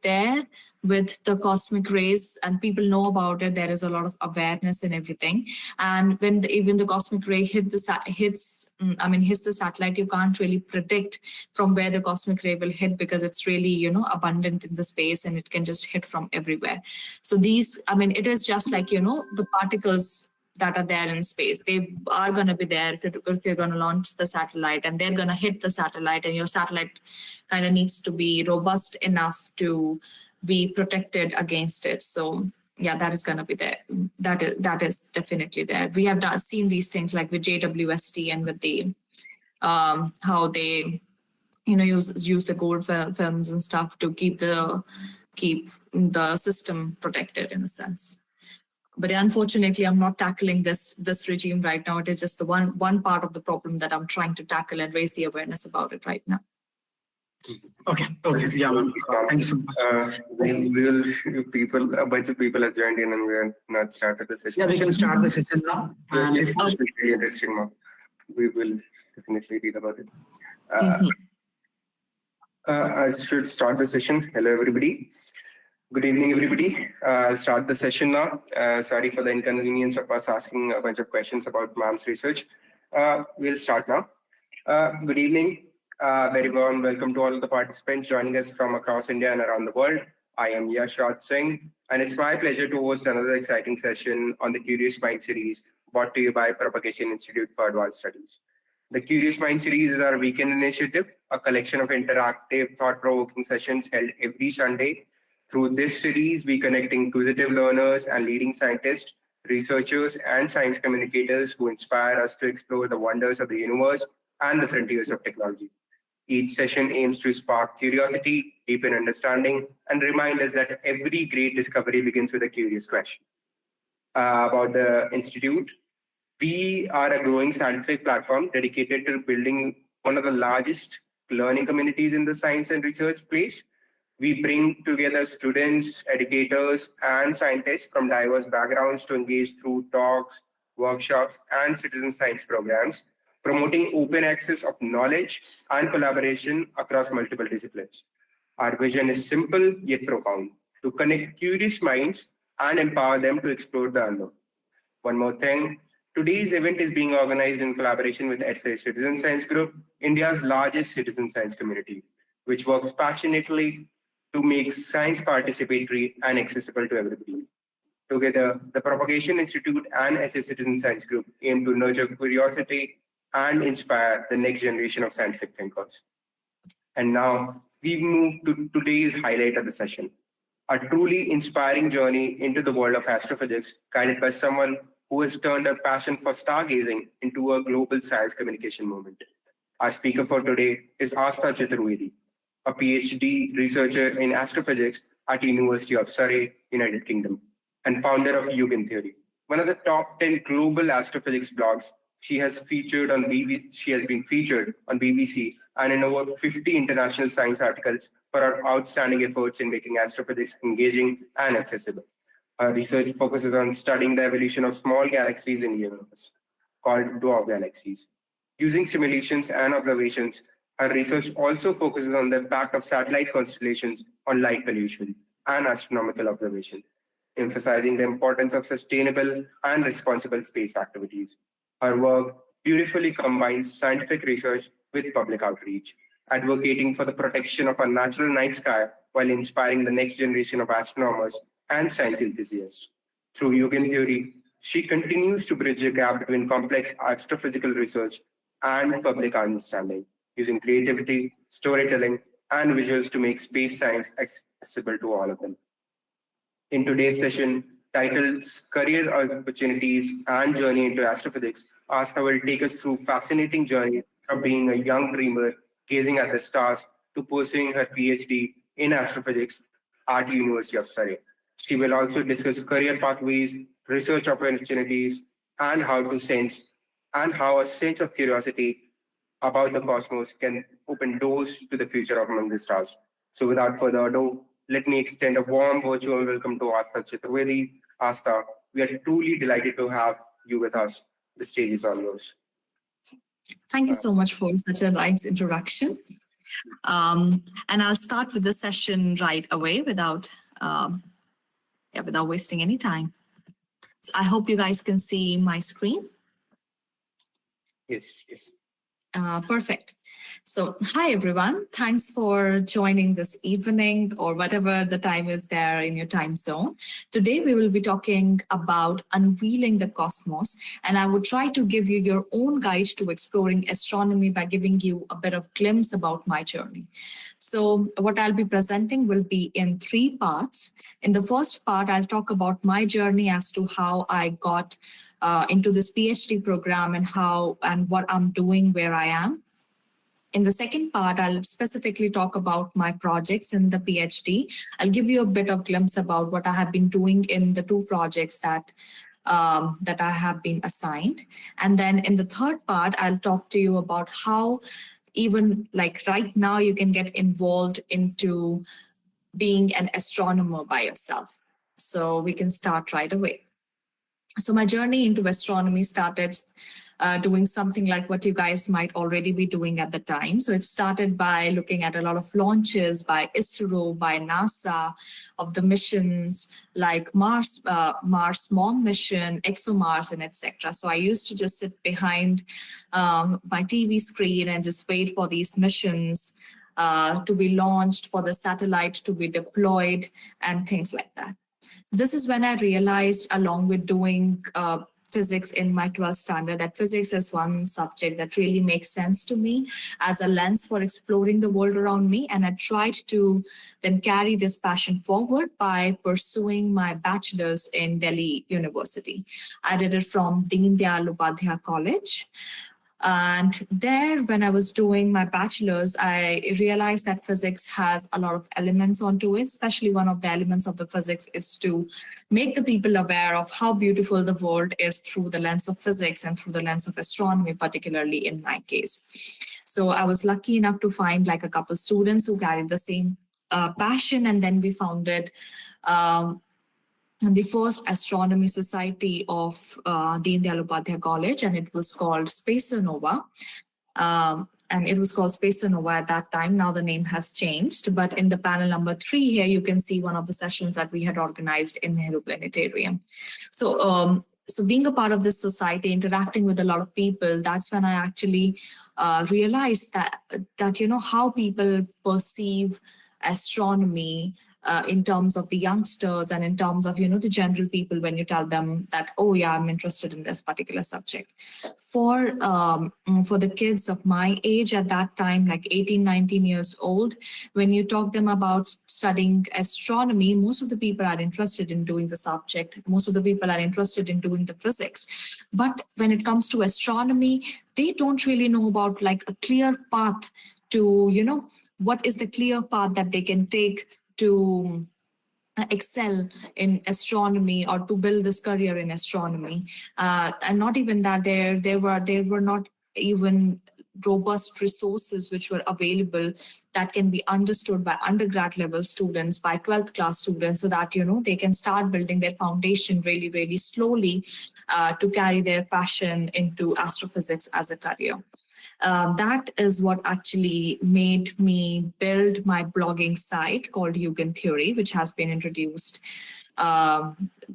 there with the cosmic rays, and people know about it. There is a lot of awareness and everything. And when even the cosmic ray hits the satellite, you can't really predict from where the cosmic ray will hit, because it's really, abundant in the space and it can just hit from everywhere. So it is just like, the particles that are there in space. They are going to be there if you're going to launch the satellite, and they're going to hit the satellite, and your satellite kind of needs to be robust enough to be protected against it. So yeah, that is going to be there. That is definitely there. We have seen these things like with JWST and with the how they use the gold films and stuff to keep the system protected in a sense. But unfortunately, I'm not tackling this regime right now. It is just the one part of the problem that I'm trying to tackle and raise the awareness about it right now. Okay. Yeah, thank you so much. A bunch of people have joined in, and we are not started the session. Yeah, we can start the session now. And it's really interesting, Ma'am. We will definitely read about it. I should start the session. Hello, everybody. Good evening, everybody. I'll start the session now. Sorry for the inconvenience of us asking a bunch of questions about ma'am's research. We'll start now. Good evening. Very warm welcome to all of the participants joining us from across India and around the world. I am Yash Raj Singh, and it's my pleasure to host another exciting session on the Curious Mind series brought to you by Propagation Institute for Advanced Studies. The Curious Mind series is our weekend initiative, a collection of interactive, thought-provoking sessions held every Sunday. Through this series, we connect inquisitive learners and leading scientists, researchers, and science communicators who inspire us to explore the wonders of the universe and the frontiers of technology. Each session aims to spark curiosity, deepen understanding, and remind us that every great discovery begins with a curious question. About the Institute, we are a growing scientific platform dedicated to building one of the largest learning communities in the science and research space. We bring together students, educators, and scientists from diverse backgrounds to engage through talks, workshops, and citizen science programs, promoting open access of knowledge and collaboration across multiple disciplines. Our vision is simple yet profound: to connect curious minds and empower them to explore the unknown. One more thing, today's event is being organized in collaboration with Astha Citizen Science Group, India's largest citizen science community, which works passionately to make science participatory and accessible to everybody. Together, the Propagation Institute and Astha Citizen Science Group aim to nurture curiosity and inspire the next generation of scientific thinkers. And now, we move to today's highlight of the session, a truly inspiring journey into the world of astrophysics, guided by someone who has turned a passion for stargazing into a global science communication movement. Our speaker for today is Astha Chaturvedi, a PhD researcher in astrophysics at the University of Surrey, United Kingdom, and founder of Yugen theory. One of the top 10 global astrophysics blogs, she has been featured on BBC and in over 50 international science articles for her outstanding efforts in making astrophysics engaging and accessible. Her research focuses on studying the evolution of small galaxies in the universe, called dwarf galaxies. Using simulations and observations, her research also focuses on the impact of satellite constellations on light pollution and astronomical observation, emphasizing the importance of sustainable and responsible space activities. Her work beautifully combines scientific research with public outreach, advocating for the protection of our natural night sky while inspiring the next generation of astronomers and science enthusiasts. Through Yugen theory, she continues to bridge the gap between complex astrophysical research and public understanding, using creativity, storytelling, and visuals to make space science accessible to all of them. In today's session, titled Career Opportunities and Journey into Astrophysics, Astha will take us through a fascinating journey from being a young dreamer gazing at the stars to pursuing her PhD in astrophysics at the University of Surrey. She will also discuss career pathways, research opportunities, and how a sense of curiosity about the cosmos can open doors to the future of among the stars. So without further ado, let me extend a warm virtual welcome to Astha Chaturvedi. Astha, we are truly delighted to have you with us. The stage is all yours. Thank you so much for such a nice introduction. And I'll start with the session right away without wasting any time. So I hope you guys can see my screen. Yes, yes. Perfect. So, hi everyone. Thanks for joining this evening or whatever the time is there in your time zone. Today we will be talking about unveiling the cosmos, and I would try to give you your own guide to exploring astronomy by giving you a bit of glimpse about my journey. So, what I'll be presenting will be in 3 parts. In the first part, I'll talk about my journey as to how I got into this PhD program and what I'm doing where I am. In the second part, I'll specifically talk about my projects in the PhD. I'll give you a bit of glimpse about what I have been doing in the 2 projects that I have been assigned. And then in the third part, I'll talk to you about how even like right now you can get involved into being an astronomer by yourself. So we can start right away. So my journey into astronomy started doing something like what you guys might already be doing at the time. So it started by looking at a lot of launches by ISRO, by NASA, of the missions like Mars Mom mission, ExoMars, and etc. So I used to just sit behind my TV screen and just wait for these missions to be launched, for the satellite to be deployed, and things like that. This is when I realized, along with doing physics in my 12th standard, that physics is one subject that really makes sense to me as a lens for exploring the world around me. And I tried to then carry this passion forward by pursuing my bachelor's in Delhi University. I did it from Deen Dayal Upadhyaya College. And there, when I was doing my bachelor's, I realized that physics has a lot of elements onto it. Especially one of the elements of the physics is to make the people aware of how beautiful the world is through the lens of physics and through the lens of astronomy, particularly in my case. So I was lucky enough to find like a couple students who carried the same passion, and then we founded the first astronomy society of Deen Dayal Upadhyaya College, and it was called Spacer Nova. And it was called Spacer Nova at that time. Now the name has changed. But in the panel number 3 here, you can see one of the sessions that we had organized in Nehru Planetarium. So, so being a part of this society, interacting with a lot of people, that's when I actually realized that you know how people perceive astronomy in terms of the youngsters and in terms of, you know, the general people when you tell them that, oh yeah, I'm interested in this particular subject. For the kids of my age at that time, like 18, 19 years old, when you talk them about studying astronomy, most of the people are interested in doing the subject. Most of the people are interested in doing the physics. But when it comes to astronomy, they don't really know about like a clear path to, you know, what is the clear path that they can take to excel in astronomy or to build this career in astronomy. And not even that, there were not even robust resources which were available that can be understood by undergrad level students, by 12th class students, so that, you know, they can start building their foundation really, really slowly to carry their passion into astrophysics as a career. That is what actually made me build my blogging site called Yugen Theory, which has been introduced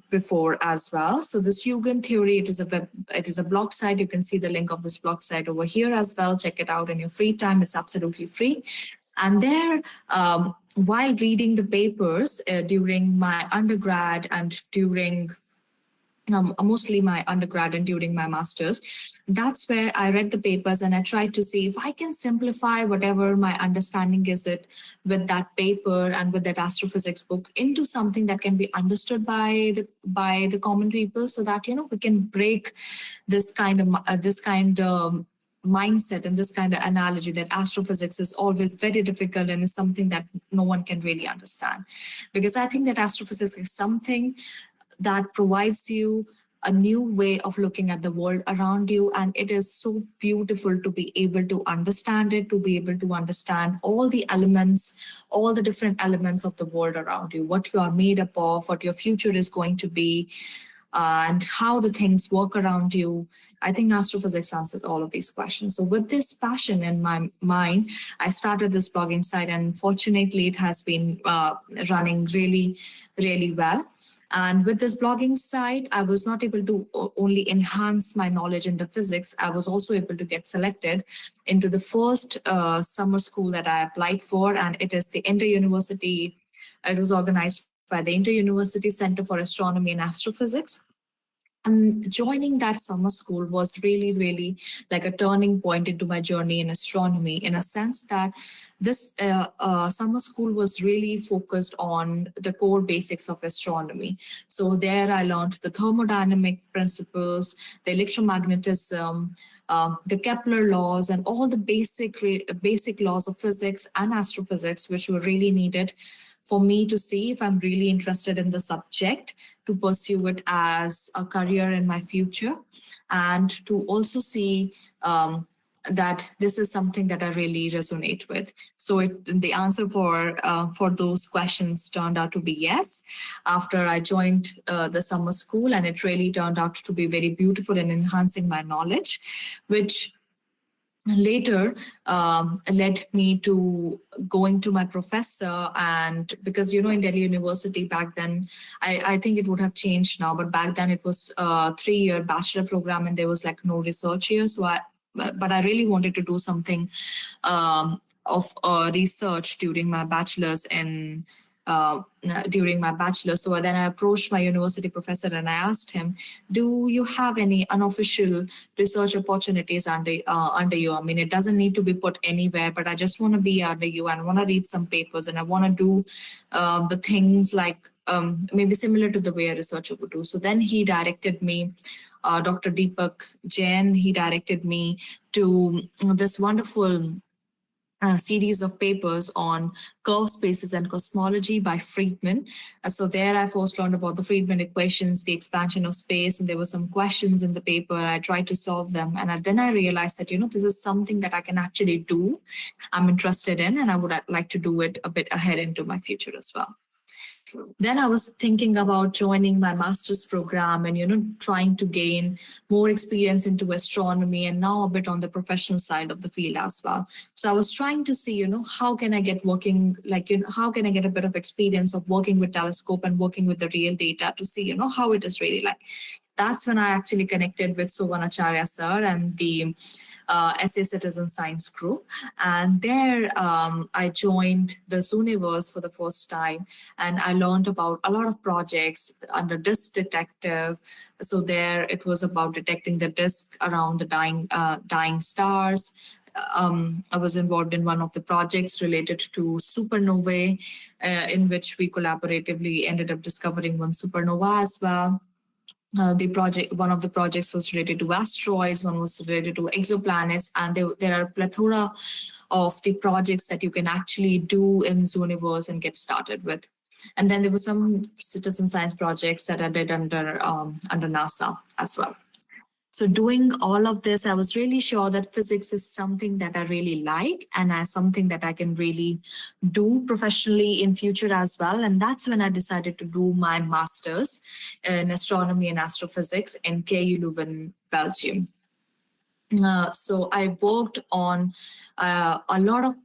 before as well. So this Yugen Theory, it is a blog site. You can see the link of this blog site over here as well. Check it out in your free time. It's absolutely free. And there, while reading the papers during my undergrad and during mostly my undergrad and during my master's, that's where I read the papers and I tried to see if I can simplify whatever my understanding is it with that paper and with that astrophysics book into something that can be understood by the common people, so that, you know, we can break this kind of mindset and this kind of analogy that astrophysics is always very difficult and is something that no one can really understand. Because I think that astrophysics is something that provides you a new way of looking at the world around you. And it is so beautiful to be able to understand it, to be able to understand all the elements, all the different elements of the world around you, what you are made up of, what your future is going to be. and how the things work around you. I think astrophysics answered all of these questions. So with this passion in my mind, I started this blogging site, and fortunately it has been running really, really well. And with this blogging site, I was not able to only enhance my knowledge in the physics, I was also able to get selected into the first summer school that I applied for, and it is the inter-university. It was organized by the Inter-University Center for Astronomy and Astrophysics. And joining that summer school was really, really like a turning point into my journey in astronomy, in a sense that this summer school was really focused on the core basics of astronomy. So there I learned the thermodynamic principles, the electromagnetism, the Kepler laws, and all the basic laws of physics and astrophysics, which were really needed for me to see if I'm really interested in the subject, to pursue it as a career in my future, and to also see that this is something that I really resonate with. So the answer for those questions turned out to be yes, after I joined the summer school, and it really turned out to be very beautiful in enhancing my knowledge, which later led me to going to my professor. And because in Delhi University back then, I think it would have changed now, but back then it was a 3-year bachelor program and there was like no research here. But I really wanted to do something of research during my bachelor's So then I approached my university professor and I asked him, do you have any unofficial research opportunities under you? I mean, it doesn't need to be put anywhere, but I just want to be under you and I want to read some papers and I want to do the things like maybe similar to the way a researcher would do. So then he directed me, Dr. Deepak Jain, he directed me to this wonderful series of papers on curved spaces and cosmology by Friedman. So there I first learned about the Friedman equations, the expansion of space, and there were some questions in the paper. I tried to solve them. And then I realized that, this is something that I can actually do. I'm interested in, and I would like to do it a bit ahead into my future as well. Then I was thinking about joining my master's program and, trying to gain more experience into astronomy and now a bit on the professional side of the field as well. So I was trying to see, how can I get working, how can I get a bit of experience of working with telescope and working with the real data to see, how it is really like. That's when I actually connected with Suvanacharya sir and the SA Citizen Science group. And there I joined the Zooniverse for the first time. And I learned about a lot of projects under disk detective. So there it was about detecting the disk around the dying stars. I was involved in one of the projects related to supernovae, in which we collaboratively ended up discovering one supernova as well. One of the projects was related to asteroids, one was related to exoplanets, and there are a plethora of the projects that you can actually do in Zooniverse and get started with. And then there were some citizen science projects that I did under NASA as well. So doing all of this, I was really sure that physics is something that I really like and as something that I can really do professionally in future as well. And that's when I decided to do my master's in astronomy and astrophysics in KU Leuven, Belgium. So I worked on a lot of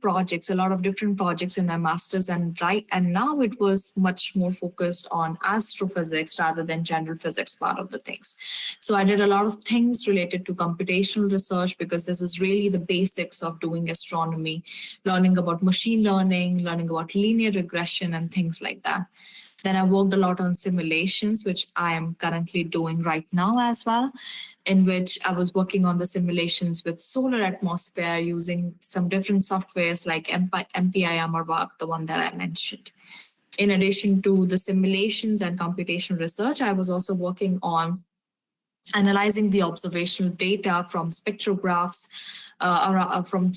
different projects in my master's, and now it was much more focused on astrophysics rather than general physics part of the things. So I did a lot of things related to computational research, because this is really the basics of doing astronomy, learning about machine learning, learning about linear regression and things like that. Then I worked a lot on simulations, which I am currently doing right now as well, in which I was working on the simulations with solar atmosphere using some different softwares like MPI Amarvak, the one that I mentioned. In addition to the simulations and computational research, I was also working on analyzing the observational data from spectrographs around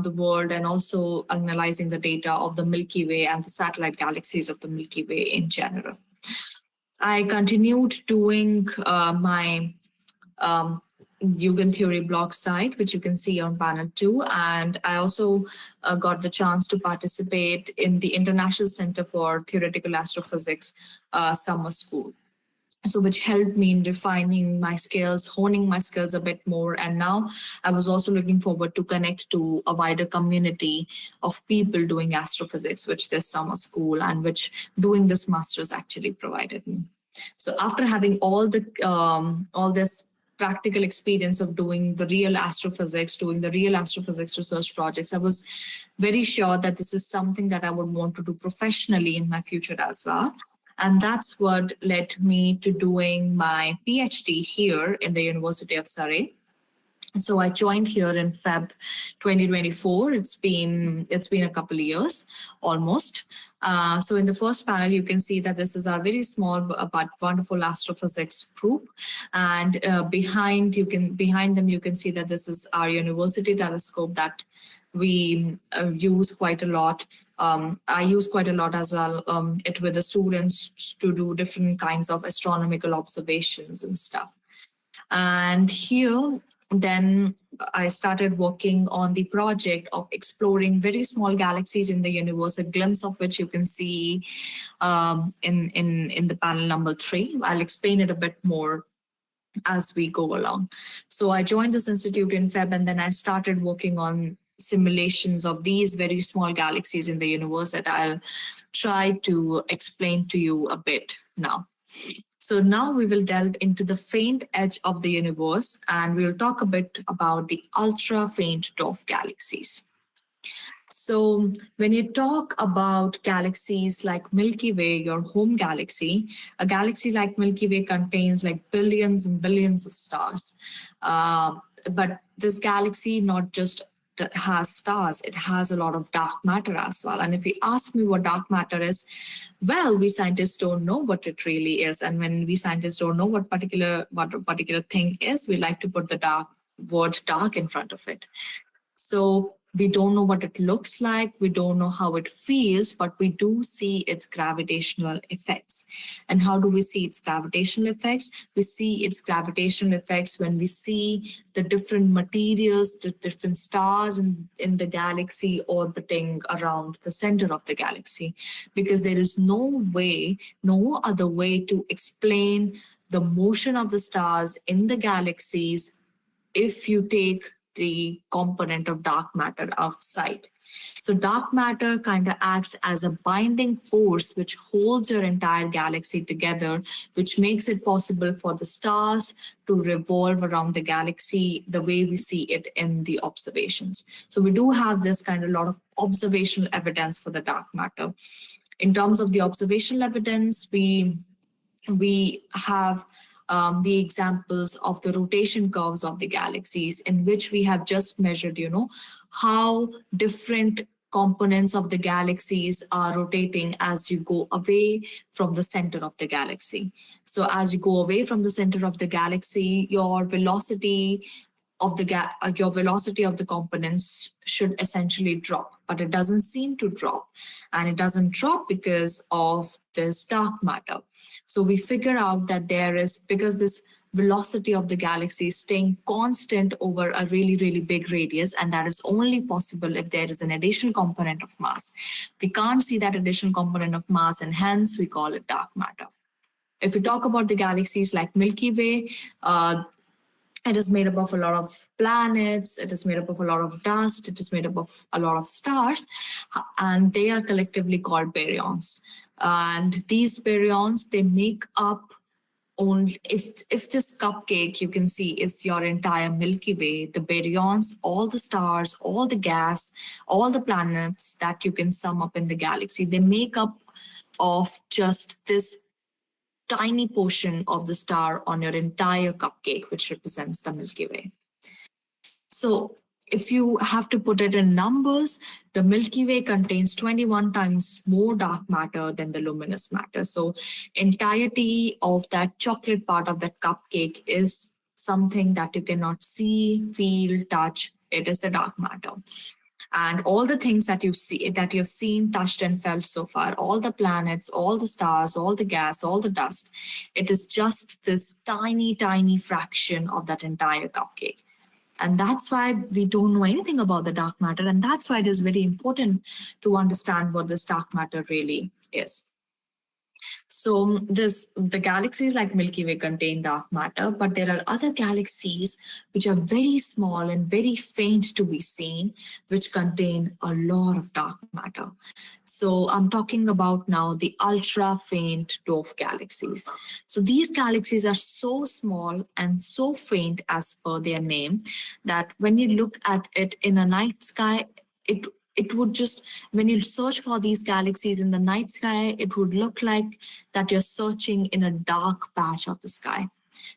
the world, and also analyzing the data of the Milky Way and the satellite galaxies of the Milky Way in general. I continued doing my Yugen theory blog site, which you can see on panel 2. And I also got the chance to participate in the International Center for Theoretical Astrophysics summer school. So which helped me in refining my skills, honing my skills a bit more. And now I was also looking forward to connect to a wider community of people doing astrophysics, which this summer school and which doing this master's actually provided me. So after having all this practical experience of doing the real astrophysics, research projects, I was very sure that this is something that I would want to do professionally in my future as well. And that's what led me to doing my PhD here in the University of Surrey. So I joined here in Feb 2024. It's been a couple of years almost. So in the first panel, you can see that this is our very small but wonderful astrophysics group, and behind them you can see that this is our university telescope that we use quite a lot. I use quite a lot as well it with the students to do different kinds of astronomical observations and stuff. And here, then I started working on the project of exploring very small galaxies in the universe, a glimpse of which you can see in the panel number 3. I'll explain it a bit more as we go along. So I joined this institute in Feb, and then I started working on simulations of these very small galaxies in the universe that I'll try to explain to you a bit now. So now we will delve into the faint edge of the universe, and we'll talk a bit about the ultra faint dwarf galaxies. So when you talk about galaxies like Milky Way, your home galaxy, a galaxy like Milky Way contains like billions and billions of stars. But this galaxy not just has stars, it has a lot of dark matter as well. And if you ask me what dark matter is, well, we scientists don't know what it really is. And when we scientists don't know what a particular thing is, we like to put the word dark in front of it. So we don't know what it looks like, we don't know how it feels, but we do see its gravitational effects. And how do we see its gravitational effects? We see its gravitational effects when we see the different materials, the different stars in the galaxy orbiting around the center of the galaxy. Because there is no other way to explain the motion of the stars in the galaxies if you take the component of dark matter outside. So dark matter kind of acts as a binding force which holds your entire galaxy together, which makes it possible for the stars to revolve around the galaxy the way we see it in the observations. So we do have this kind of lot of observational evidence for the dark matter. In terms of the observational evidence, we have the examples of the rotation curves of the galaxies, in which we have just measured, how different components of the galaxies are rotating as you go away from the center of the galaxy. So as you go away from the center of the galaxy, your velocity of the components should essentially drop, but it doesn't seem to drop. And it doesn't drop because of this dark matter. So we figure out that because this velocity of the galaxy is staying constant over a really, really big radius, and that is only possible if there is an additional component of mass. We can't see that additional component of mass, and hence we call it dark matter. If we talk about the galaxies like Milky Way, it is made up of a lot of planets, it is made up of a lot of dust, it is made up of a lot of stars, and they are collectively called baryons. And these baryons, they make up only, if this cupcake you can see is your entire Milky Way, the baryons, all the stars, all the gas, all the planets that you can sum up in the galaxy, they make up of just this tiny portion of the star on your entire cupcake, which represents the Milky Way. So if you have to put it in numbers, the Milky Way contains 21 times more dark matter than the luminous matter. So entirety of that chocolate part of that cupcake is something that you cannot see, feel, touch. It is the dark matter. And all the things that you've seen, touched, and felt so far, all the planets, all the stars, all the gas, all the dust, it is just this tiny, tiny fraction of that entire cupcake. And that's why we don't know anything about the dark matter. And that's why it is very important to understand what this dark matter really is. So the galaxies like Milky Way contain dark matter, but there are other galaxies which are very small and very faint to be seen, which contain a lot of dark matter. So I'm talking about now the ultra faint dwarf galaxies. So these galaxies are so small and so faint as per their name that when you look at it in a night sky, it would just, when you search for these galaxies in the night sky, it would look like that you're searching in a dark patch of the sky.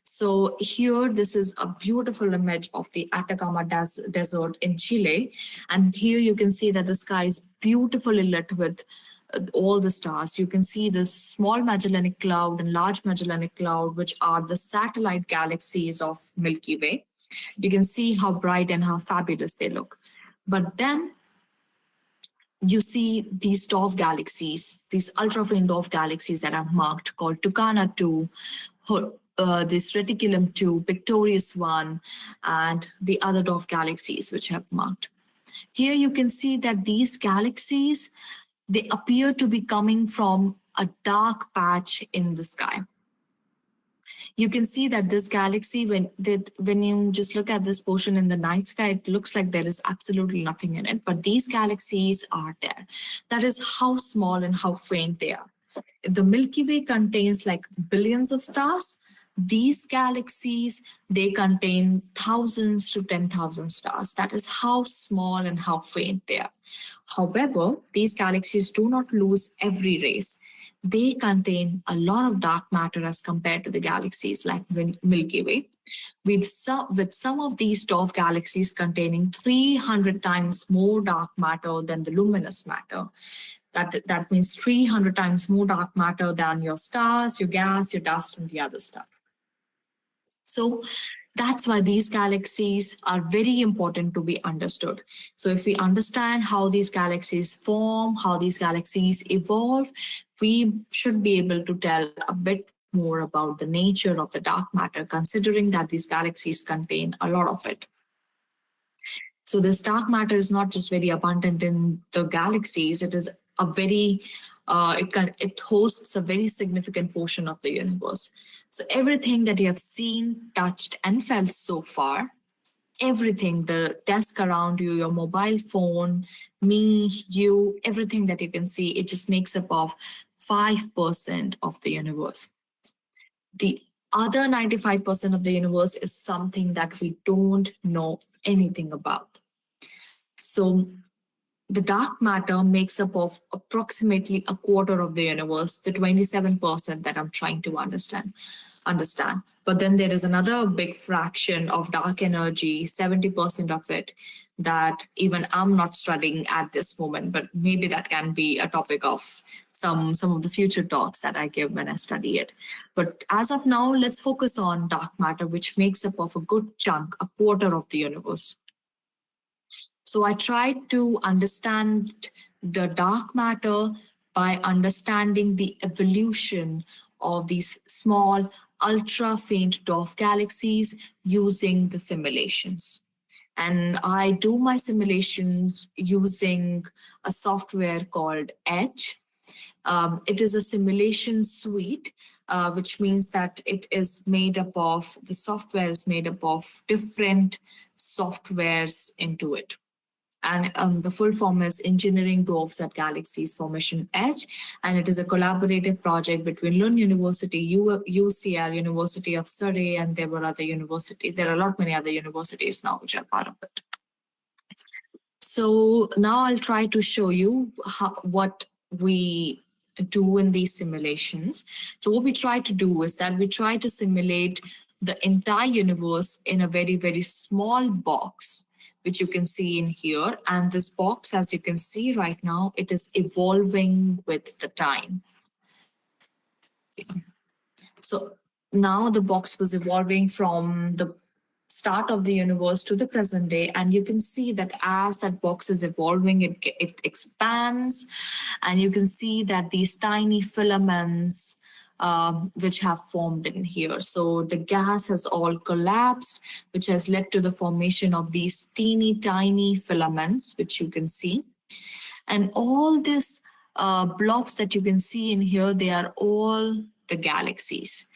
So here, this is a beautiful image of the Atacama Desert in Chile. And here you can see that the sky is beautifully lit with all the stars. You can see the small Magellanic Cloud and large Magellanic Cloud, which are the satellite galaxies of Milky Way. You can see how bright and how fabulous they look. But then you see these dwarf galaxies, these ultra-faint dwarf galaxies that are marked, called Tucana 2, this Reticulum 2, Pictorius 1, and the other dwarf galaxies which have marked. Here you can see that these galaxies, they appear to be coming from a dark patch in the sky. You can see that this galaxy, when you just look at this portion in the night sky, it looks like there is absolutely nothing in it, but these galaxies are there. That is how small and how faint they are. If the Milky Way contains like billions of stars, these galaxies, they contain thousands to 10,000 stars. That is how small and how faint they are. However, these galaxies do not lose every rays. They contain a lot of dark matter as compared to the galaxies like Milky Way, with some of these dwarf galaxies containing 300 times more dark matter than the luminous matter. That means 300 times more dark matter than your stars, your gas, your dust, and the other stuff. So that's why these galaxies are very important to be understood. So if we understand how these galaxies form, how these galaxies evolve, we should be able to tell a bit more about the nature of the dark matter, considering that these galaxies contain a lot of it. So this dark matter is not just very abundant in the galaxies, it is a very it hosts a very significant portion of the universe. So everything that you have seen, touched, and felt so far, everything, the desk around you, your mobile phone, me, you, everything that you can see, it just makes up of 5% of the universe. The other 95% of the universe is something that we don't know anything about. So the dark matter makes up of approximately a quarter of the universe, the 27% that I'm trying to understand. But then there is another big fraction of dark energy, 70% of it, that even I'm not studying at this moment, but maybe that can be a topic of some of the future talks that I give when I study it. But as of now, let's focus on dark matter, which makes up of a good chunk, a quarter of the universe. So I tried to understand the dark matter by understanding the evolution of these small, ultra-faint dwarf galaxies using the simulations. And I do my simulations using a software called Edge. It is a simulation suite, which means that it is made up of, the software is made up of different softwares into it. And the full form is Engineering Dwarfs at Galaxies Formation Edge. And it is a collaborative project between Lund University, UCL, University of Surrey, and there were other universities. There are many other universities now which are part of it. So now I'll try to show you what we do in these simulations. So what we try to do is that we try to simulate the entire universe in a very, very small box, which you can see in here. And this box, as you can see right now, it is evolving with the time. So now the box was evolving from the start of the universe to the present day. And you can see that as that box is evolving, it expands. And you can see that these tiny filaments which have formed in here. So the gas has all collapsed, which has led to the formation of these teeny tiny filaments, which you can see. And all this blobs that you can see in here, they are all the galaxies.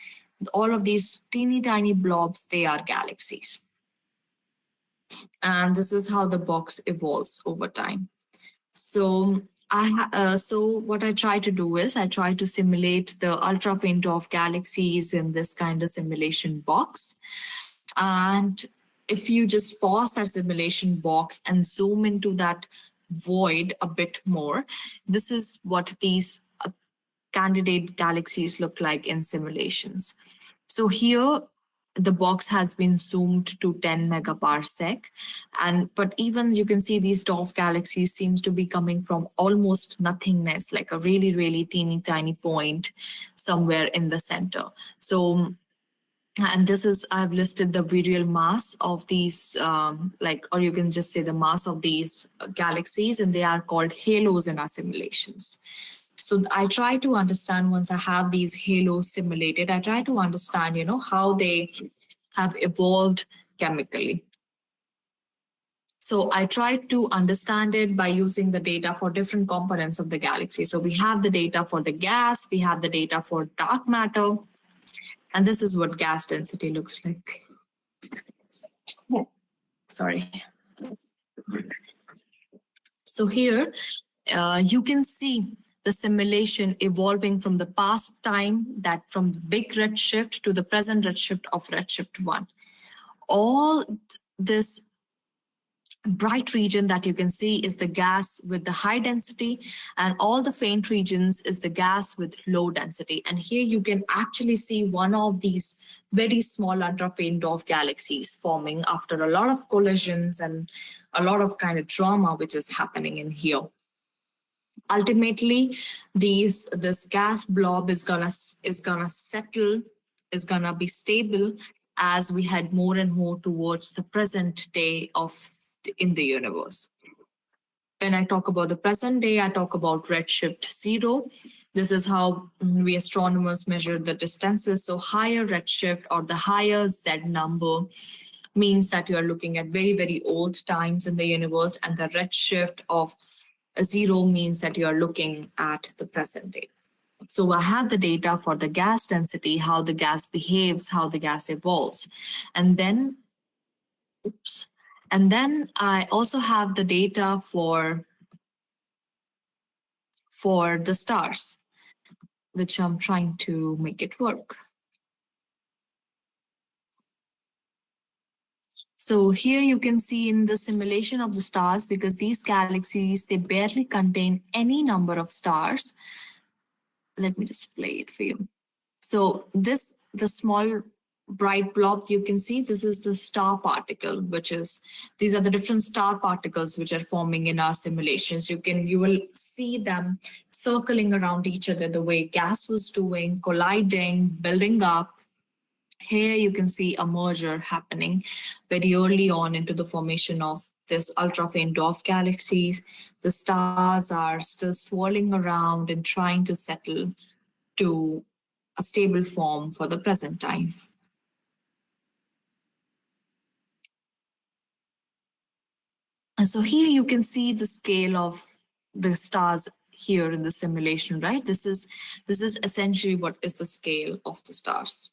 All of these teeny tiny blobs, they are galaxies. And this is how the box evolves over time. So so what I try to do is I try to simulate the ultra faint dwarf galaxies in this kind of simulation box. And if you just pause that simulation box and zoom into that void a bit more, this is what these candidate galaxies look like in simulations. So here the box has been zoomed to 10 megaparsec, but even you can see these dwarf galaxies seems to be coming from almost nothingness, like a really teeny tiny point somewhere in the center. So, and this is, I've listed the virial mass of these, or you can just say the mass of these galaxies, and they are called halos in our simulations. So I try to understand, once I have these halos simulated, I try to understand, how they have evolved chemically. So I try to understand it by using the data for different components of the galaxy. So we have the data for the gas, we have the data for dark matter, and this is what gas density looks like. Sorry. So here you can see the simulation evolving from the past time, that from big redshift to the present redshift of redshift 1. All this bright region that you can see is the gas with the high density, and all the faint regions is the gas with low density. And here you can actually see one of these very small ultra faint dwarf galaxies forming after a lot of collisions and a lot of kind of drama which is happening in here. Ultimately, this gas blob is gonna settle, is gonna be stable as we head more and more towards the present day in the universe. When I talk about the present day, I talk about redshift 0. This is how we astronomers measure the distances. So higher redshift, or the higher Z number, means that you are looking at very old times in the universe, and the redshift of 0 means that you are looking at the present day. So I have the data for the gas density, how the gas behaves, how the gas evolves. And then, I also have the data for the stars, which I'm trying to make it work. So here you can see in the simulation of the stars, because these galaxies, they barely contain any number of stars. Let me just play it for you. So the small bright blob you can see, this is the star particle, these are the different star particles which are forming in our simulations. You will see them circling around each other the way gas was doing, colliding, building up. Here you can see a merger happening very early on into the formation of this ultra faint dwarf galaxies. The stars are still swirling around and trying to settle to a stable form for the present time. And so here you can see the scale of the stars here in the simulation, right? This is essentially what is the scale of the stars.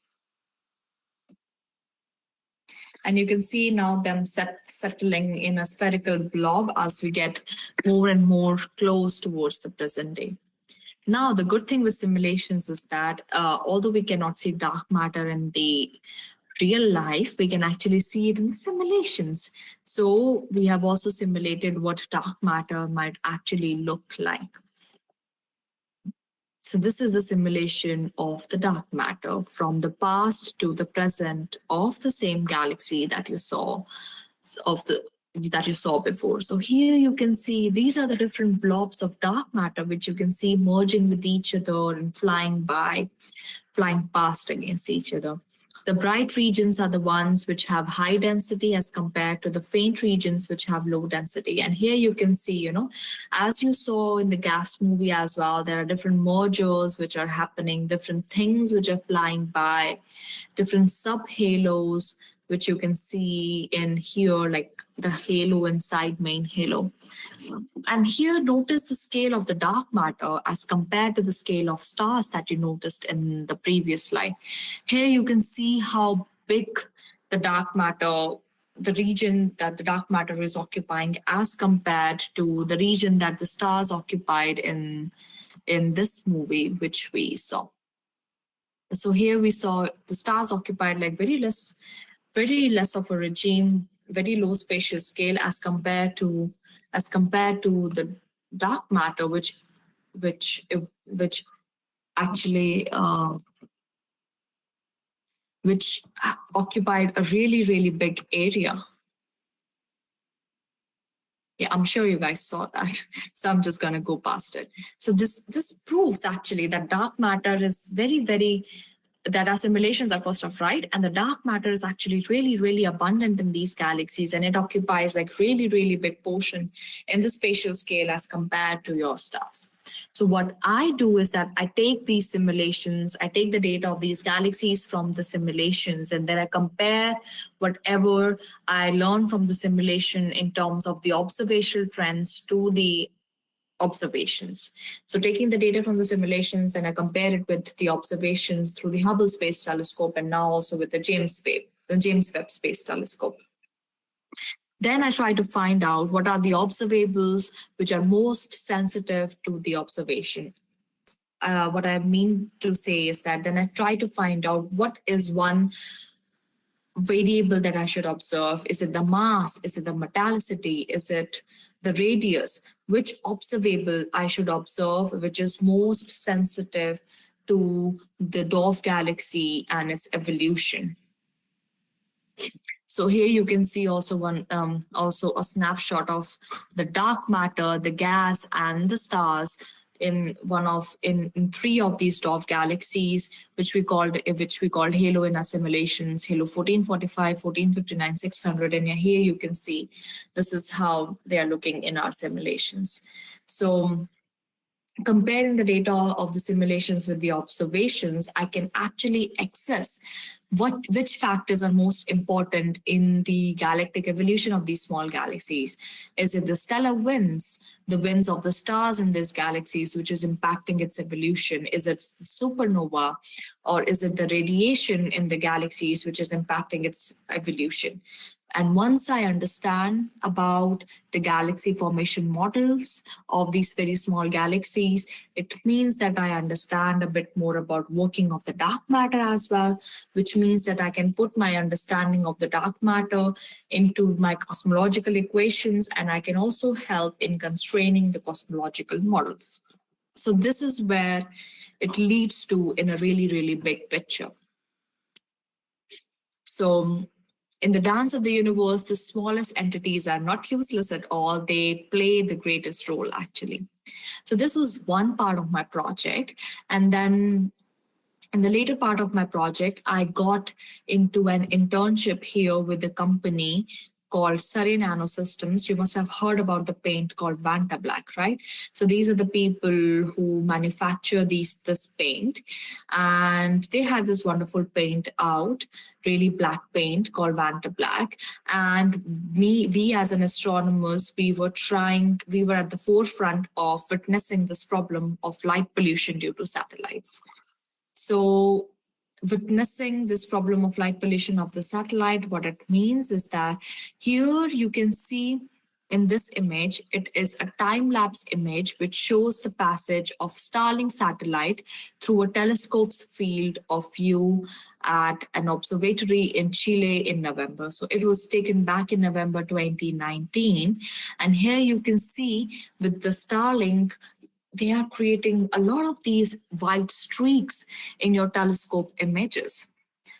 And you can see now them settling in a spherical blob as we get more and more close towards the present day. Now, the good thing with simulations is that although we cannot see dark matter in the real life, we can actually see it in the simulations. So we have also simulated what dark matter might actually look like. So this is the simulation of the dark matter from the past to the present of the same galaxy that you saw before. So here you can see these are the different blobs of dark matter which you can see merging with each other and flying past against each other. The bright regions are the ones which have high density as compared to the faint regions which have low density. And here you can see, as you saw in the gas movie as well, there are different mergers which are happening, different things which are flying by, different subhalos which you can see in here, like the halo inside main halo. And here, notice the scale of the dark matter as compared to the scale of stars that you noticed in the previous slide. Here you can see how big the dark matter, the region that the dark matter is occupying as compared to the region that the stars occupied in this movie, which we saw. So here we saw the stars occupied like very less of a regime, very low spatial scale as compared to the dark matter, which actually which occupied a really big area. Yeah, I'm sure you guys saw that. So I'm just going to go past it. So this proves actually that dark matter is very, that our simulations are first off right, and the dark matter is actually really abundant in these galaxies, and it occupies like really big portion in the spatial scale as compared to your stars. So what I do is that I take these simulations, I take the data of these galaxies from the simulations, and then I compare whatever I learn from the simulation in terms of the observational trends to the observations. So taking the data from the simulations, and I compare it with the observations through the Hubble Space Telescope, and now also with the James Webb Space Telescope. Then I try to find out what are the observables which are most sensitive to the observation. What I mean to say is that then I try to find out what is one variable that I should observe. Is it the mass? Is it the metallicity? Is it the radius? Which observable I should observe, which is most sensitive to the dwarf galaxy and its evolution. So here you can see also also a snapshot of the dark matter, the gas, and the stars in three of these dwarf galaxies, which we called halo in our simulations, halo 1445, 1459, 600, and here you can see this is how they are looking in our simulations. So comparing the data of the simulations with the observations, I can actually access which factors are most important in the galactic evolution of these small galaxies. Is it the stellar winds, the winds of the stars in these galaxies, which is impacting its evolution? Is it supernova, or is it the radiation in the galaxies, which is impacting its evolution? And once I understand about the galaxy formation models of these very small galaxies, it means that I understand a bit more about working of the dark matter as well, which means that I can put my understanding of the dark matter into my cosmological equations, and I can also help in constraining the cosmological models. So this is where it leads to in a really big picture. So in the dance of the universe, the smallest entities are not useless at all. They play the greatest role, actually. So this was one part of my project. And then in the later part of my project, I got into an internship here with a company called Surrey Nanosystems. You must have heard about the paint called Vanta Black, right? So these are the people who manufacture this paint. And they had this wonderful paint out, really black paint called Vanta Black. And we as an astronomers, we were at the forefront of witnessing this problem of light pollution due to satellites. So witnessing this problem of light pollution of the satellite, what it means is that here you can see in this image, it is a time-lapse image which shows the passage of Starlink satellite through a telescope's field of view at an observatory in Chile in November. So it was taken back in November 2019. And here you can see with the Starlink, they are creating a lot of these white streaks in your telescope images.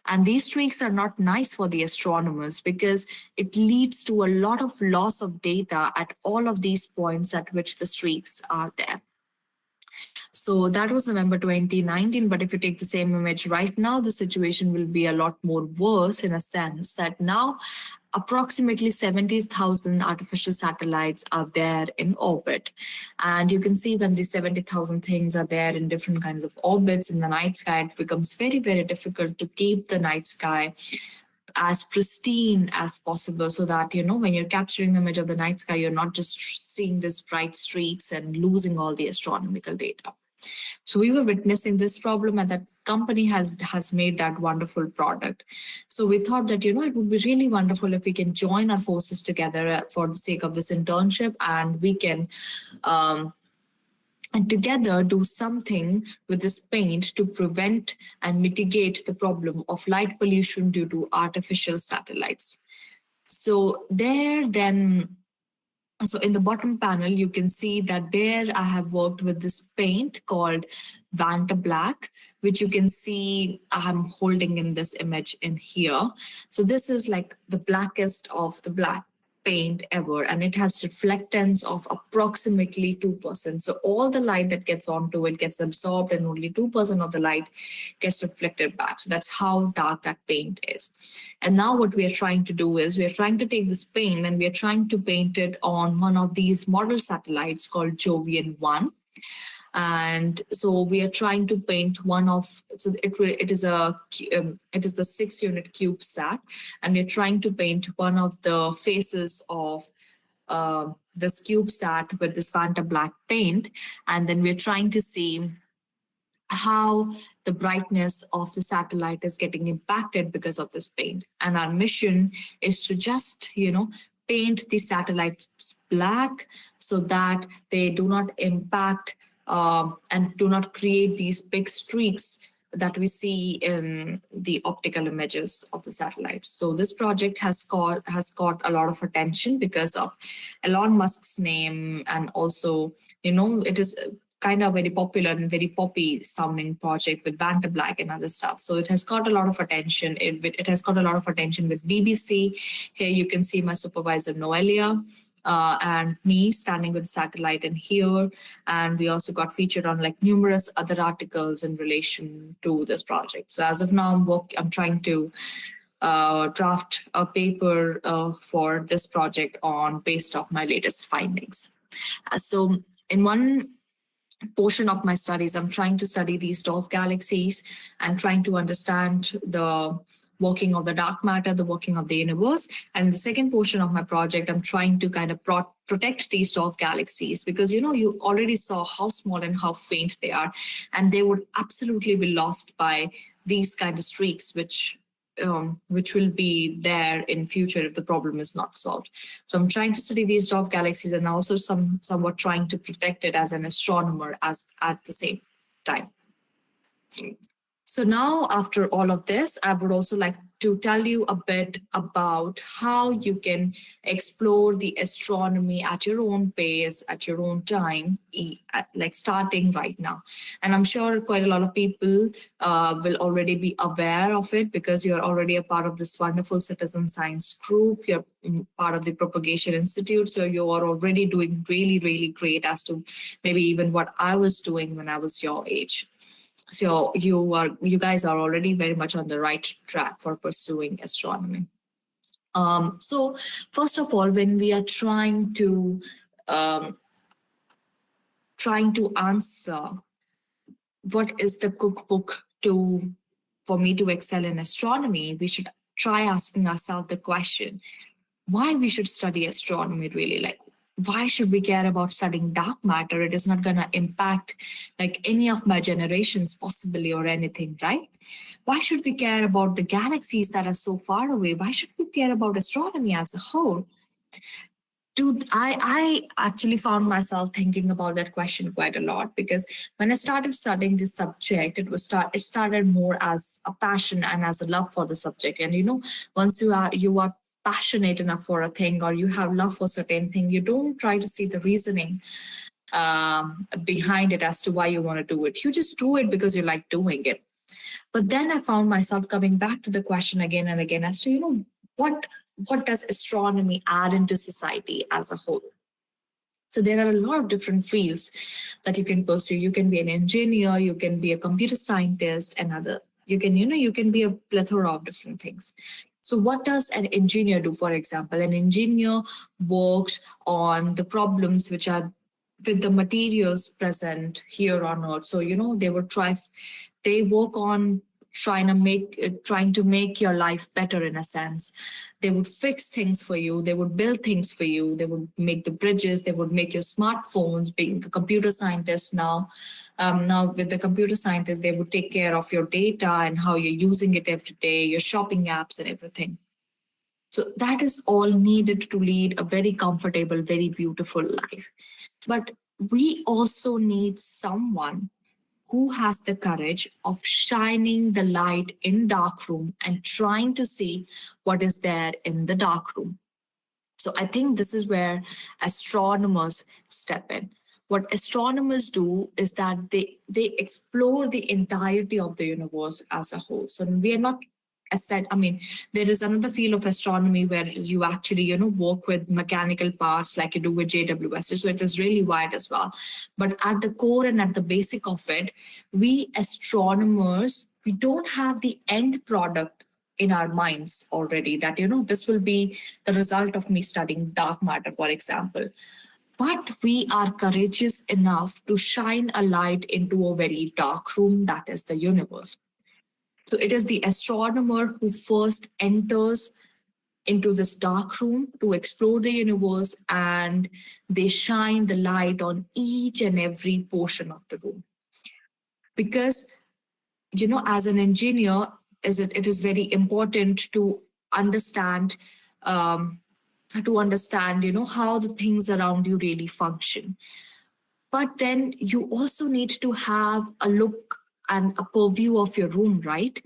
And these streaks are not nice for the astronomers because it leads to a lot of loss of data at all of these points at which the streaks are there. So that was November 2019. But if you take the same image right now, the situation will be a lot more worse in a sense that now approximately 70,000 artificial satellites are there in orbit. And you can see when these 70,000 things are there in different kinds of orbits in the night sky, it becomes very difficult to keep the night sky as pristine as possible, so that, when you're capturing the image of the night sky, you're not just seeing these bright streaks and losing all the astronomical data. So we were witnessing this problem, and that company has made that wonderful product. So we thought that, it would be really wonderful if we can join our forces together for the sake of this internship, and we can and together do something with this paint to prevent and mitigate the problem of light pollution due to artificial satellites. So so in the bottom panel, you can see that there I have worked with this paint called Vanta Black, which you can see I'm holding in this image in here. So this is like the blackest of the black paint ever, and it has reflectance of approximately 2%. So all the light that gets onto it gets absorbed, and only 2% of the light gets reflected back. So that's how dark that paint is. And now what we are trying to do is we are trying to take this paint and we are trying to paint it on one of these model satellites called Jovian 1. And so we are trying to paint one of, so it is a 6-unit CubeSat, and we're trying to paint one of the faces of this CubeSat with this Vanta Black paint, and then we're trying to see how the brightness of the satellite is getting impacted because of this paint. And our mission is to just, paint the satellites black so that they do not impact and do not create these big streaks that we see in the optical images of the satellites. So this project has got a lot of attention because of Elon Musk's name, and also, it is kind of very popular and very poppy sounding project with Vanta Black and other stuff. So it has got a lot of attention. It has got a lot of attention with BBC. Here you can see my supervisor Noelia. And me standing with the satellite in here. And we also got featured on like numerous other articles in relation to this project. So as of now, I'm trying to draft a paper for this project based off my latest findings. So in one portion of my studies, I'm trying to study these dwarf galaxies and trying to understand the working of the dark matter, the working of the universe. And in the second portion of my project, I'm trying to kind of protect these dwarf galaxies, because, you already saw how small and how faint they are, and they would absolutely be lost by these kind of streaks, which will be there in future if the problem is not solved. So I'm trying to study these dwarf galaxies and also somewhat trying to protect it as an astronomer at the same time. So now, after all of this, I would also like to tell you a bit about how you can explore the astronomy at your own pace, at your own time, like starting right now. And I'm sure quite a lot of people will already be aware of it, because you're already a part of this wonderful citizen science group. You're part of the Propagation Institute. So you are already doing really, really great as to maybe even what I was doing when I was your age. So you guys are already very much on the right track for pursuing astronomy. So first of all, when we are trying to answer what is the cookbook for me to excel in astronomy, we should try asking ourselves the question, why we should study astronomy really? Like, why should we care about studying dark matter? It is not going to impact like any of my generations possibly or anything, right? Why should we care about the galaxies that are so far away? Why should we care about astronomy as a whole? Dude, I actually found myself thinking about that question quite a lot, because when I started studying this subject, it started more as a passion and as a love for the subject. And once you are passionate enough for a thing, or you have love for a certain thing, you don't try to see the reasoning behind it as to why you want to do it. You just do it because you like doing it. But then I found myself coming back to the question again and again as to, what does astronomy add into society as a whole? So there are a lot of different fields that you can pursue. You can be an engineer, you can be a computer scientist, and other. You can be a plethora of different things. So what does an engineer do? For example, an engineer works on the problems which are with the materials present here on Earth. So, they work on trying to make your life better in a sense. They would fix things for you. They would build things for you. They would make the bridges. They would make your smartphones. Being a computer scientist now, now with the computer scientists, they would take care of your data and how you're using it every day, your shopping apps and everything. So that is all needed to lead a very comfortable, very beautiful life. But we also need someone who has the courage of shining the light in dark room and trying to see what is there in the dark room. So I think this is where astronomers step in. What astronomers do is that they explore the entirety of the universe as a whole. So we are not there is another field of astronomy where you actually, work with mechanical parts like you do with JWST. So it is really wide as well. But at the core and at the basic of it, we astronomers, we don't have the end product in our minds already that, this will be the result of me studying dark matter, for example. But we are courageous enough to shine a light into a very dark room, that is the universe. So it is the astronomer who first enters into this dark room to explore the universe, and they shine the light on each and every portion of the room. Because, as an engineer, it is very important to understand, how the things around you really function. But then you also need to have a look and a purview of your room, right?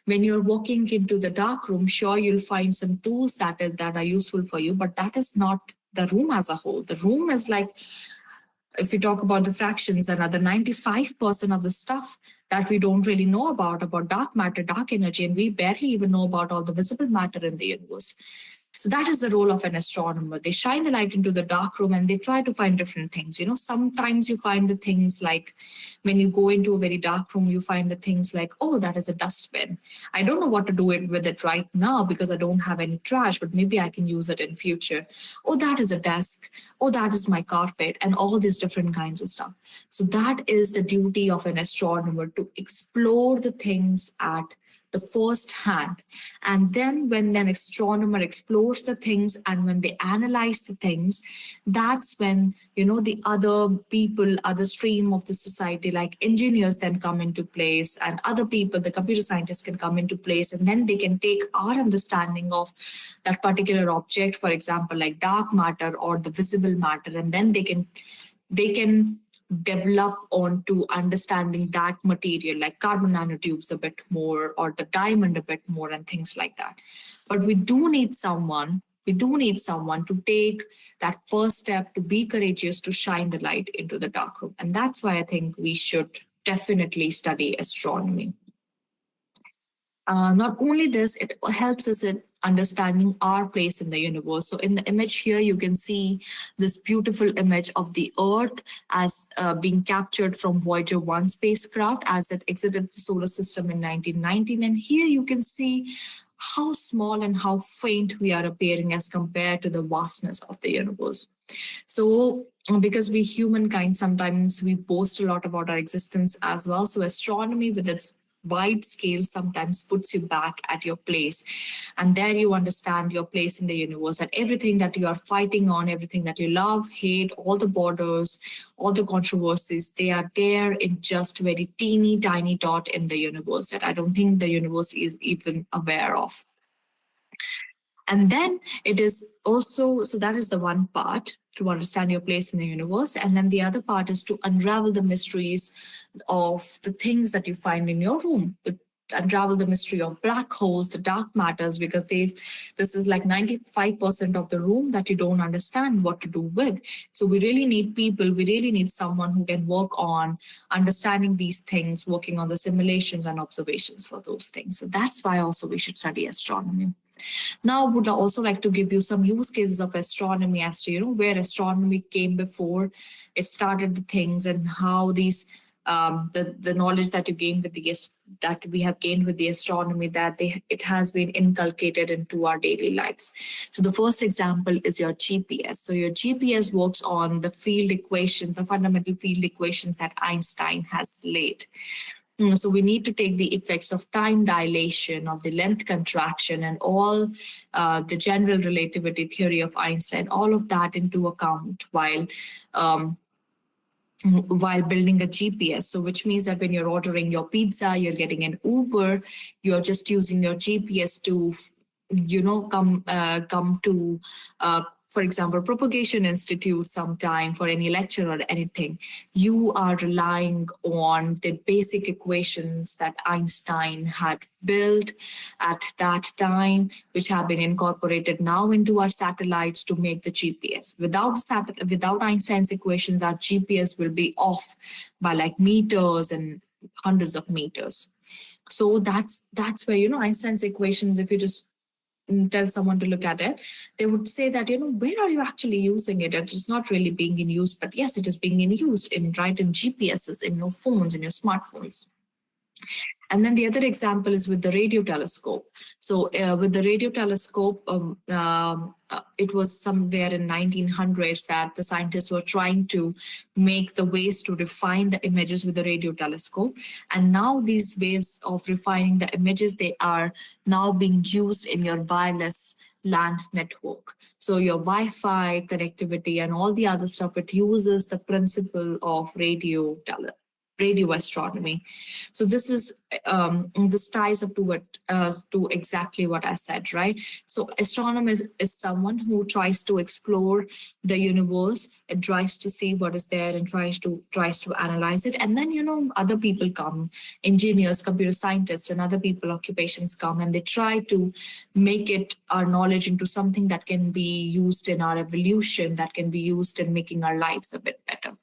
When you're walking into the dark room, sure, you'll find some tools that are useful for you, but that is not the room as a whole. The room is like, if we talk about the fractions, another 95% of the stuff that we don't really know about dark matter, dark energy, and we barely even know about all the visible matter in the universe. So that is the role of an astronomer. They shine the light into the dark room and they try to find different things. Sometimes you find the things like when you go into a very dark room, you find the things like, oh, that is a dustbin. I don't know what to do with it right now because I don't have any trash, but maybe I can use it in future. Oh, that is a desk. Oh, that is my carpet, and all these different kinds of stuff. So that is the duty of an astronomer, to explore the things at the first hand. And then when an astronomer explores the things and when they analyze the things, that's when, the other people, other stream of the society, like engineers, then come into place, and other people, the computer scientists, can come into place, and then they can take our understanding of that particular object, for example, like dark matter or the visible matter, and then they can develop onto understanding that material, like carbon nanotubes a bit more, or the diamond a bit more, and things like that. But we do need someone to take that first step, to be courageous, to shine the light into the dark room. And that's why I think we should definitely study astronomy. Not only this, it helps us in understanding our place in the universe. So in the image here, you can see this beautiful image of the Earth as being captured from Voyager 1 spacecraft as it exited the solar system in 1919. And here you can see how small and how faint we are appearing as compared to the vastness of the universe. So because we humankind, sometimes we boast a lot about our existence as well. So astronomy, with its wide scale, sometimes puts you back at your place, and there you understand your place in the universe, and everything that you are fighting on, everything that you love, hate, all the borders, all the controversies, they are there in just very teeny tiny dot in the universe that I don't think the universe is even aware of. And then it is also, so that is the one part, to understand your place in the universe. And then the other part is to unravel the mysteries of the things that you find in your room, to unravel the mystery of black holes, the dark matters, because this is like 95% of the room that you don't understand what to do with. So we really need people, we really need someone who can work on understanding these things, working on the simulations and observations for those things. So that's why also we should study astronomy. Now, I would also like to give you some use cases of astronomy as to, where astronomy came before it started the things, and how these the knowledge that you gain with that we have gained with the astronomy, that it has been inculcated into our daily lives. So the first example is your GPS. So your GPS works on the field equations, the fundamental field equations that Einstein has laid. So we need to take the effects of time dilation, of the length contraction, and all the general relativity theory of Einstein, all of that into account um, while building a GPS. So which means that when you're ordering your pizza, you're getting an Uber, you're just using your GPS to, come to, for example, Propagation Institute sometime for any lecture or anything. You are relying on the basic equations that Einstein had built at that time, which have been incorporated now into our satellites to make the GPS. Without Einstein's equations, our GPS will be off by like meters and hundreds of meters. So that's where Einstein's equations, if you just tell someone to look at it, they would say that, where are you actually using it? It is not really being in use, but yes, it is being in used in GPSs, in your phones, in your smartphones. And then the other example is with the radio telescope. So with the radio telescope, it was somewhere in 1900s that the scientists were trying to make the ways to refine the images with the radio telescope. And now these ways of refining the images, they are now being used in your wireless LAN network. So your Wi-Fi connectivity and all the other stuff, it uses the principle of radio astronomy. So this ties up to exactly what I said, right? So astronomy is someone who tries to explore the universe. It tries to see what is there and tries to analyze it. And then other people come, engineers, computer scientists, and other people occupations come, and they try to make it our knowledge into something that can be used in our evolution, that can be used in making our lives a bit better.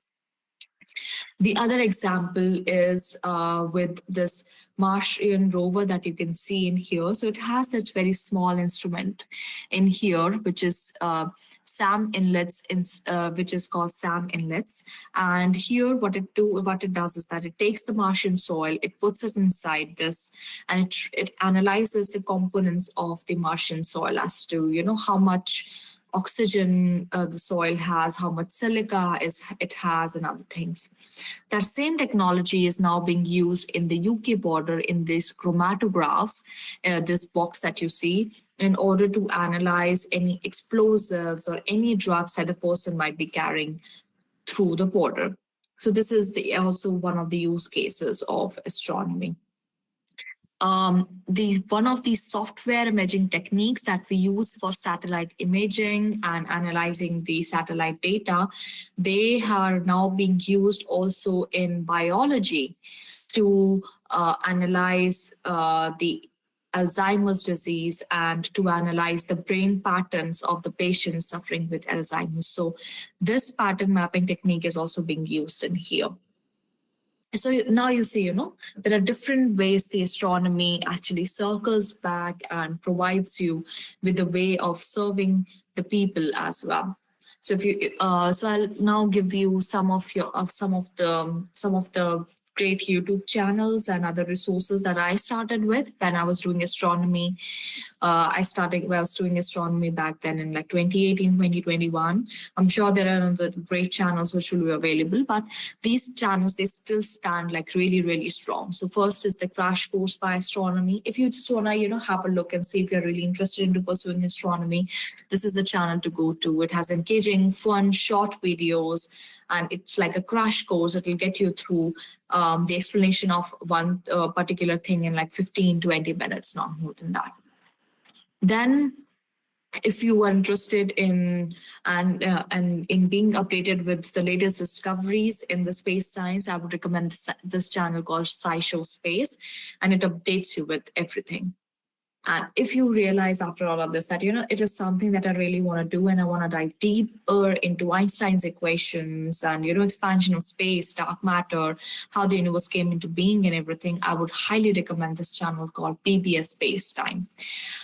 The other example is with this Martian rover that you can see in here. So it has such very small instrument in here, which is SAM inlets, which is called SAM inlets. And here, what it does is that it takes the Martian soil, it puts it inside this, and it analyzes the components of the Martian soil as to how much oxygen the soil has, how much silica it has, and other things. That same technology is now being used in the UK border in these chromatographs, this box that you see, in order to analyze any explosives or any drugs that the person might be carrying through the border. So this is also one of the use cases of astronomy. One of the software imaging techniques that we use for satellite imaging and analyzing the satellite data, they are now being used also in biology to analyze the Alzheimer's disease and to analyze the brain patterns of the patients suffering with Alzheimer's. So this pattern mapping technique is also being used in here. So now you see, there are different ways the astronomy actually circles back and provides you with a way of serving the people as well. So if you, so I'll now give you some of the great YouTube channels and other resources that I started with when I was doing astronomy. I was doing astronomy back then in like 2018, 2021. I'm sure there are other great channels which will be available, but these channels, they still stand like really, really strong. So first is the Crash Course by Astronomy. If you just want to, have a look and see if you're really interested into pursuing astronomy, this is the channel to go to. It has engaging, fun, short videos, and it's like a crash course. It will get you through the explanation of one particular thing in like 15, 20 minutes, not more than that. Then, if you are interested in and in being updated with the latest discoveries in the space science, I would recommend this channel called SciShow Space, and it updates you with everything. And if you realize after all of this that, it is something that I really want to do and I want to dive deeper into Einstein's equations and, expansion of space, dark matter, how the universe came into being and everything, I would highly recommend this channel called PBS Space Time.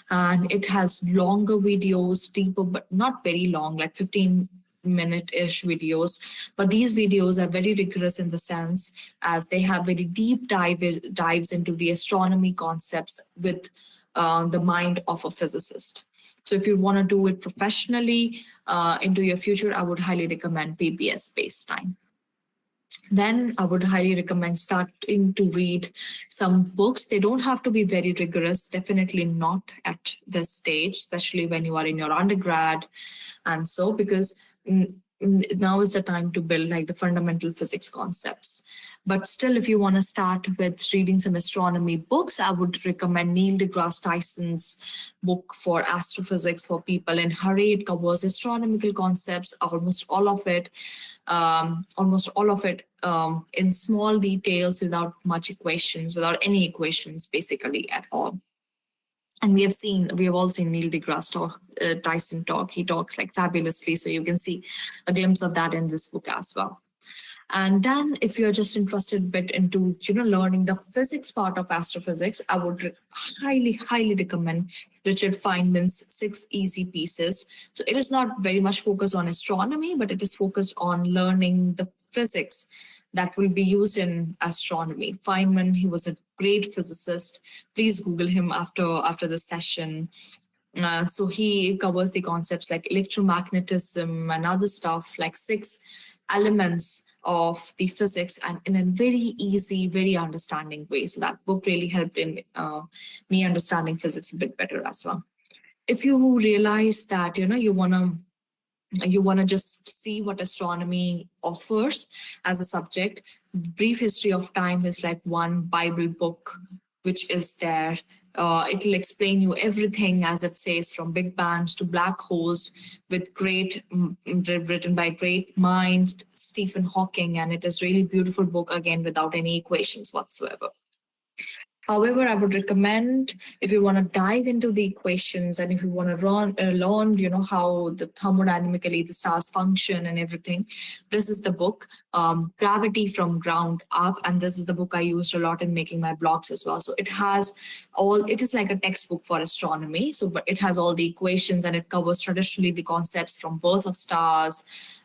And it has longer videos, deeper, but not very long, like 15-minute-ish videos. But these videos are very rigorous in the sense as they have very deep dives into the astronomy concepts with the mind of a physicist. So if you want to do it professionally into your future, I would highly recommend PBS Space Time. then I would highly recommend starting to read some books. They don't have to be very rigorous, definitely not at this stage, especially when you are in your undergrad. And so, because now is the time to build like the fundamental physics concepts. But still, if you want to start with reading some astronomy books, I would recommend Neil deGrasse Tyson's book for astrophysics for people in hurry. It covers astronomical concepts, almost all of it in small details, without much equations, without any equations basically at all. And we have all seen Neil deGrasse Tyson talk. He talks like fabulously, so you can see a glimpse of that in this book as well. And then if you're just interested a bit into, learning the physics part of astrophysics, I would highly recommend Richard Feynman's 6 Easy Pieces. So it is not very much focused on astronomy, but it is focused on learning the physics that will be used in astronomy. Feynman, he was a great physicist. Please Google him after the session. So he covers the concepts like electromagnetism and other stuff, like 6 elements of the physics, and in a very easy, very understanding way. So that book really helped in me understanding physics a bit better as well. If you realize that you want to just see what astronomy offers as a subject, Brief History of Time is like one Bible book which is there. It will explain you everything, as it says, from big bangs to black holes, with written by great mind Stephen Hawking, and it is really beautiful book, again without any equations whatsoever. However, I would recommend, if you want to dive into the equations and if you want to learn, how the thermodynamically the stars function and everything, this is the book, Gravity from Ground Up, and this is the book I used a lot in making my blogs as well. So it is like a textbook for astronomy. So, but it has all the equations, and it covers traditionally the concepts from birth of stars,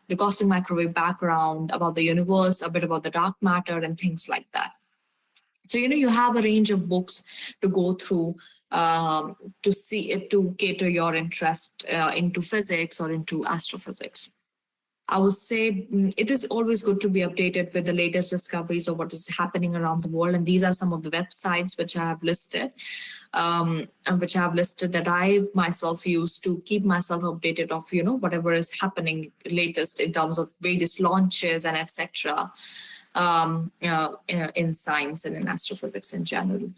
the cosmic microwave background, about the universe, a bit about the dark matter, and things like that. So, you have a range of books to go through to cater your interest into physics or into astrophysics. I would say it is always good to be updated with the latest discoveries of what is happening around the world. And these are some of the websites which I have listed, that I myself use to keep myself updated of, whatever is happening latest in terms of various launches and etc. In science and in astrophysics in general.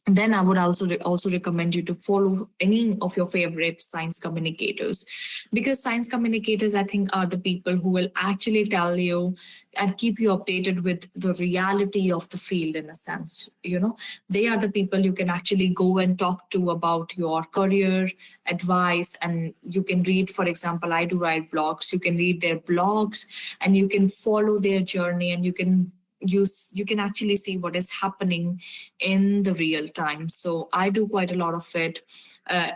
And then I would also recommend you to follow any of your favorite science communicators, because science communicators, I think, are the people who will actually tell you and keep you updated with the reality of the field in a sense. They are the people you can actually go and talk to about your career advice, and you can read, for example, I do write blogs. You can read their blogs and you can follow their journey, and you can actually see what is happening in the real time. So I do quite a lot of it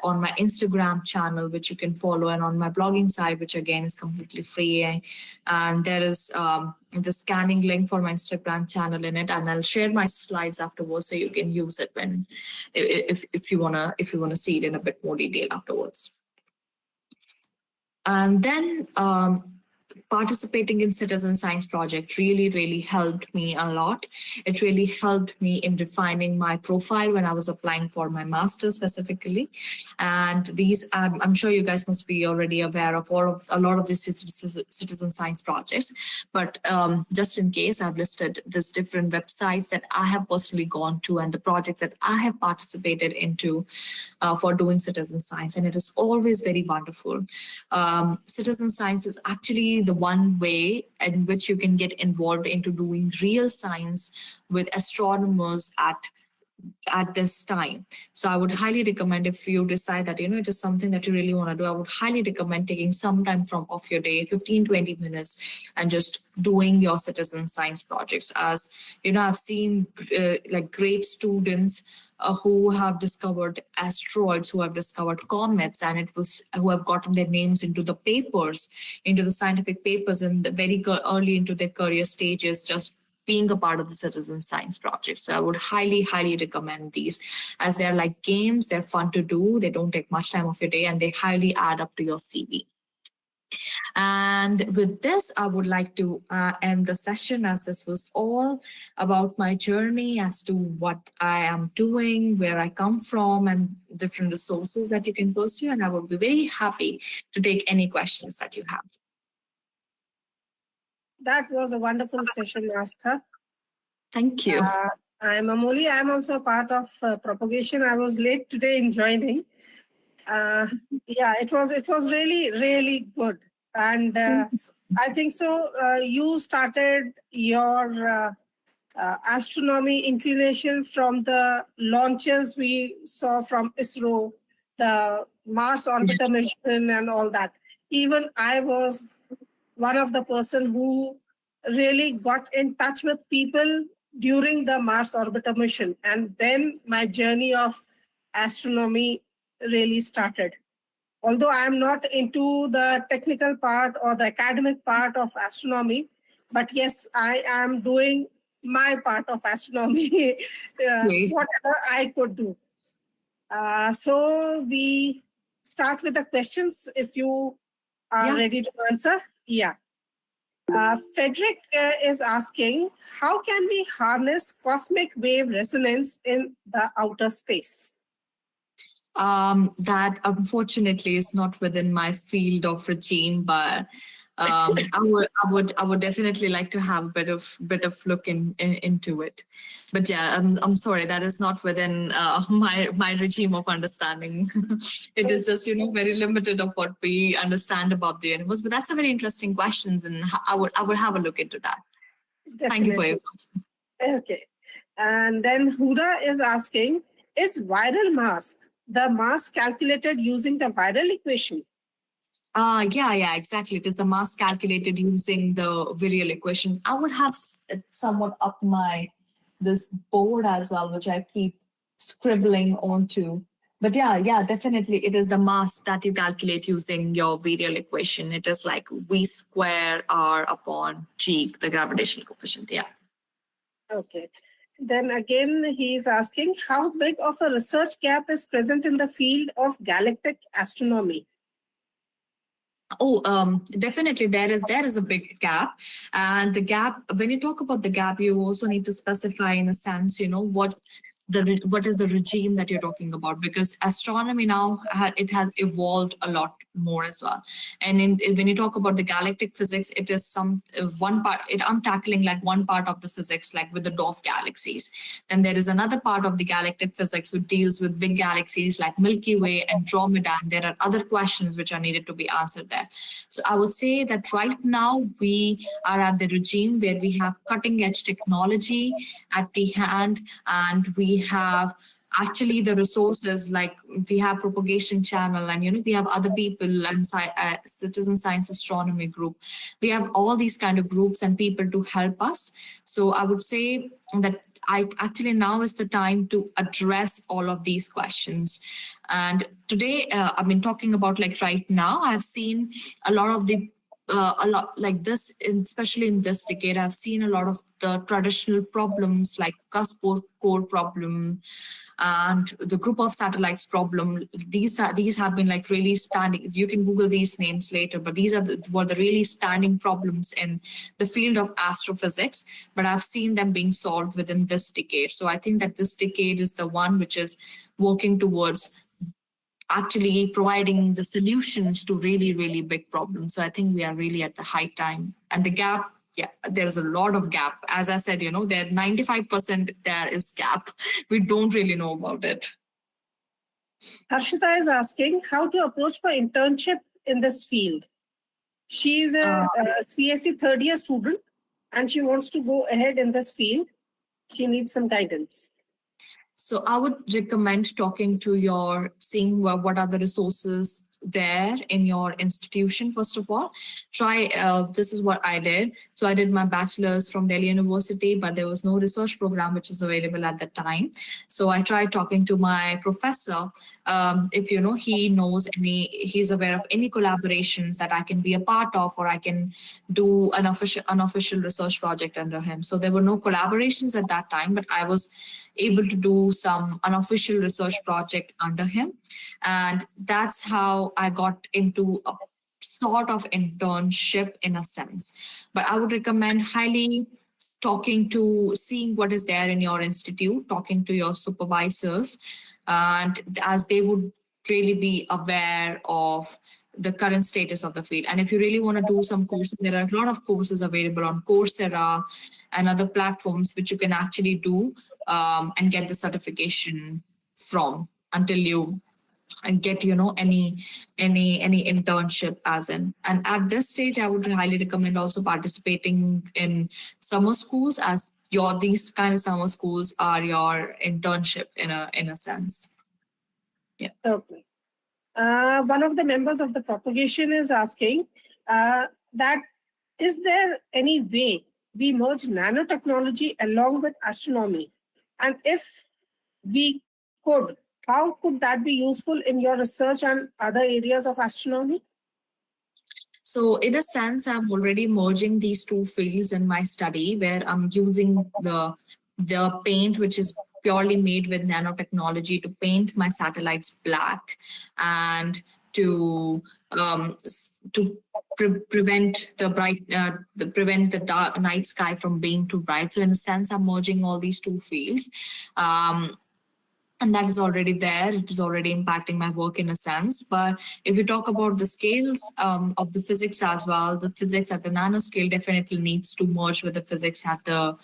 on my Instagram channel, which you can follow, and on my blogging site, which again is completely free. And there is the scanning link for my Instagram channel in it, and I'll share my slides afterwards, so you can use it if you wanna see it in a bit more detail afterwards. And then participating in citizen science project really helped me a lot. It really helped me in defining my profile when I was applying for my master's specifically. And these, I'm sure you guys must be already aware of a lot of these citizen science projects, but just in case, I've listed these different websites that I have personally gone to and the projects that I have participated into for doing citizen science, and it is always very wonderful. Citizen science is actually the one way in which you can get involved into doing real science with astronomers at this time. So I would highly recommend, if you decide that it is something that you really want to do, I would highly recommend taking some time off your day, 15-20 minutes, and just doing your citizen science projects. As I've seen like great students who have discovered asteroids, who have discovered comets, and who have gotten their names into the papers, into the scientific papers, and very early into their career stages, just being a part of the citizen science project. So I would highly recommend these, as they're like games. They're fun to do. They don't take much time of your day, and they highly add up to your CV. And with this, I would like to end the session, as this was all about my journey as to what I am doing, where I come from, and different resources that you can pursue. And I would be very happy to take any questions that you have. That was a wonderful session, Astha. Thank you. I'm Amoli. I'm also a part of Propagation. I was late today in joining. Yeah, it was really good. And I think so. You started your astronomy inclination from the launches we saw from ISRO, the Mars orbiter mission and all that. Even I was one of the person who really got in touch with people during the Mars orbiter mission. And then my journey of astronomy really started. Although I'm not into the technical part or the academic part of astronomy, but yes, I am doing my part of astronomy, whatever I could do. So we start with the questions if you are ready to answer. Yeah. Frederick is asking, how can we harness cosmic wave resonance in the outer space? That unfortunately is not within my field of regime, but I would definitely like to have a bit of look into it. But yeah, I'm sorry, that is not within my regime of understanding. It is just very limited of what we understand about the universe. But that's a very interesting question, and I would have a look into that. Definitely. Thank you for your question. Okay, and then Huda is asking, is viral mass the mass calculated using the viral equation? Yeah, exactly. It is the mass calculated using the virial equations. I would have somewhat up this board as well, which I keep scribbling onto. But yeah, definitely it is the mass that you calculate using your virial equation. It is like V square R upon G, the gravitational coefficient. Yeah. Okay. Then again, he is asking, how big of a research gap is present in the field of galactic astronomy? Oh, definitely there is a big gap. And the gap, when you talk about the gap, you also need to specify in a sense, what is the regime that you're talking about, because astronomy now it has evolved a lot more as well. And when you talk about the galactic physics, it is one part. I'm tackling like one part of the physics, like with the dwarf galaxies. Then there is another part of the galactic physics which deals with big galaxies like Milky Way, Andromeda, and there are other questions which are needed to be answered there. So I would say that right now we are at the regime where we have cutting edge technology at the hand, and we have actually the resources, like we have Propagation channel, and we have other people and citizen science astronomy group. We have all these kind of groups and people to help us. So I would say that now is the time to address all of these questions. And today, I've been talking about, like, right now, I've seen a lot of the a lot like this, especially in this decade, I've seen a lot of the traditional problems like cusp core problem and the group of satellites problem. These have been like really standing. You can Google these names later, but these were the really standing problems in the field of astrophysics. But I've seen them being solved within this decade. So I think that this decade is the one which is working towards actually providing the solutions to really, really big problems. So I think we are really at the high time. And the gap, yeah, there's a lot of gap. As I said, there 95% there is gap. We don't really know about it. Harshita is asking how to approach for internship in this field. She's a CSE third year student and she wants to go ahead in this field. She needs some guidance. So I would recommend seeing what are the resources there in your institution. First of all, try, this is what I did. So I did my bachelor's from Delhi University, but there was no research program which is available at that time. So I tried talking to my professor, if he knows he's aware of any collaborations that I can be a part of, or I can do an unofficial research project under him. So there were no collaborations at that time, but I was able to do some unofficial research project under him. And that's how I got into sort of internship in a sense. But I would recommend highly seeing what is there in your institute, talking to your supervisors, and as they would really be aware of the current status of the field. And if you really want to do some courses, there are a lot of courses available on Coursera and other platforms which you can actually do and get the certification from until you and get any internship as in. And at this stage I would highly recommend also participating in summer schools, as these kind of summer schools are your internship in a sense. Yeah. Okay. One of the members of the propagation is asking that is there any way we merge nanotechnology along with astronomy, and if we could, how could that be useful in your research and other areas of astronomy? So in a sense, I'm already merging these two fields in my study, where I'm using the paint, which is purely made with nanotechnology, to paint my satellites black and to prevent the dark night sky from being too bright. So in a sense, I'm merging all these two fields. And that is already there. It is already impacting my work in a sense. But if you talk about the scales of the physics as well, the physics at the nanoscale definitely needs to merge with the physics at the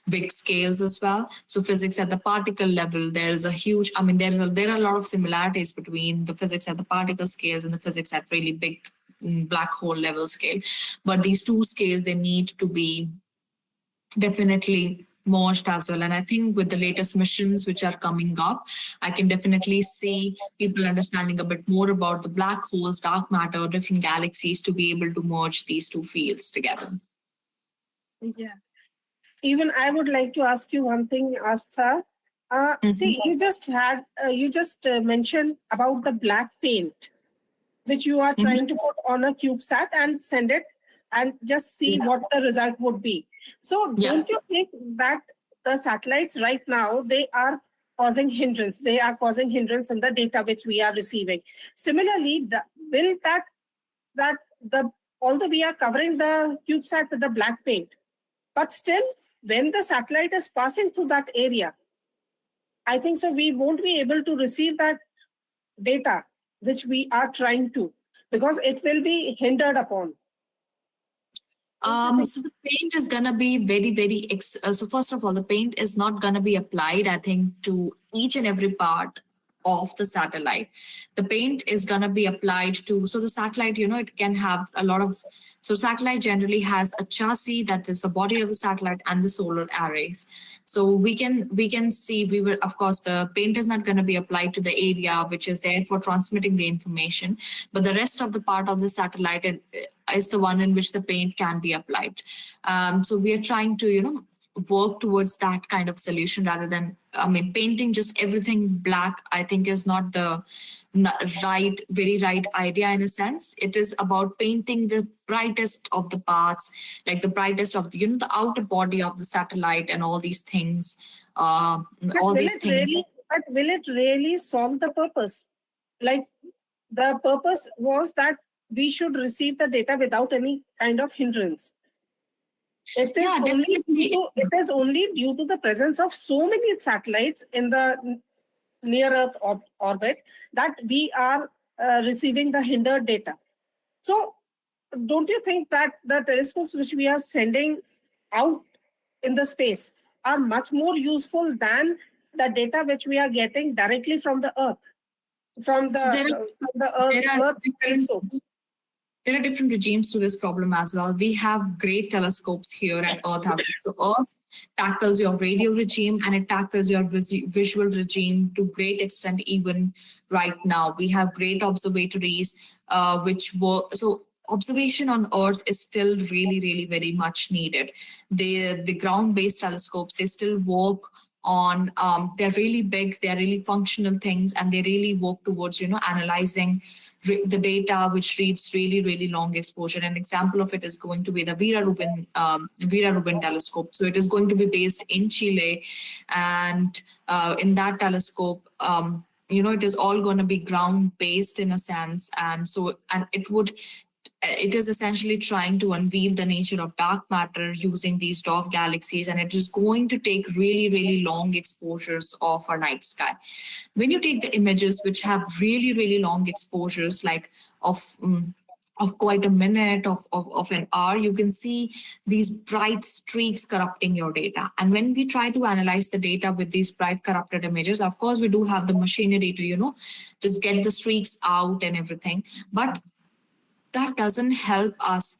big scales as well. So physics at the particle level, there is a huge, there are a lot of similarities between the physics at the particle scales and the physics at really big black hole level scale. But these two scales, they need to be definitely merged as well. And I think with the latest missions which are coming up, I can definitely see people understanding a bit more about the black holes, dark matter, different galaxies, to be able to merge these two fields together. Yeah. Even I would like to ask you one thing, Astha. See, you just mentioned about the black paint, which you are trying to put on a CubeSat and send it and just see what the result would be. So don't you think that the satellites right now, they are causing hindrance? They are causing hindrance in the data which we are receiving. Similarly, will although we are covering the CubeSat with the black paint, but still when the satellite is passing through that area, I think so we won't be able to receive that data which we are trying to, because it will be hindered upon. So the paint is going to be very, so first of all, the paint is not going to be applied, I think, to each and every part of the satellite. The paint is going to be applied to, so the satellite, it can have a lot of, so satellite generally has a chassis, that is the body of the satellite, and the solar arrays. So we can see, of course, the paint is not going to be applied to the area which is there for transmitting the information, but the rest of the part of the satellite is the one in which the paint can be applied. So we are trying to, work towards that kind of solution, rather than, painting just everything black, I think is not the very right idea in a sense. It is about painting the brightest of the parts, like the brightest of the, the outer body of the satellite and all these things. But will it really solve the purpose? Like, the purpose was that we should receive the data without any kind of hindrance. It is only due to the presence of so many satellites in the near Earth orbit that we are receiving the hindered data. So don't you think that the telescopes which we are sending out in the space are much more useful than the data which we are getting directly from the Earth, from the Earth telescopes? There are different regimes to this problem as well. We have great telescopes here, and Earth has. So Earth tackles your radio regime and it tackles your visual regime to great extent. Even right now, we have great observatories which work. So observation on Earth is still really very much needed. The ground-based telescopes, they still work on, they're really big, they're really functional things, and they really work towards, analyzing the data which reads really long exposure. An example of it is going to be the Vera Rubin telescope. So it is going to be based in Chile, and in that telescope, it is all going to be ground based in a sense, and it would it is essentially trying to unveil the nature of dark matter using these dwarf galaxies, and it is going to take really, really long exposures of our night sky. When you take the images which have really, really long exposures, like of quite a minute, of an hour, you can see these bright streaks corrupting your data. And when we try to analyze the data with these bright corrupted images, of course, we do have the machinery to, just get the streaks out and everything. But that doesn't help us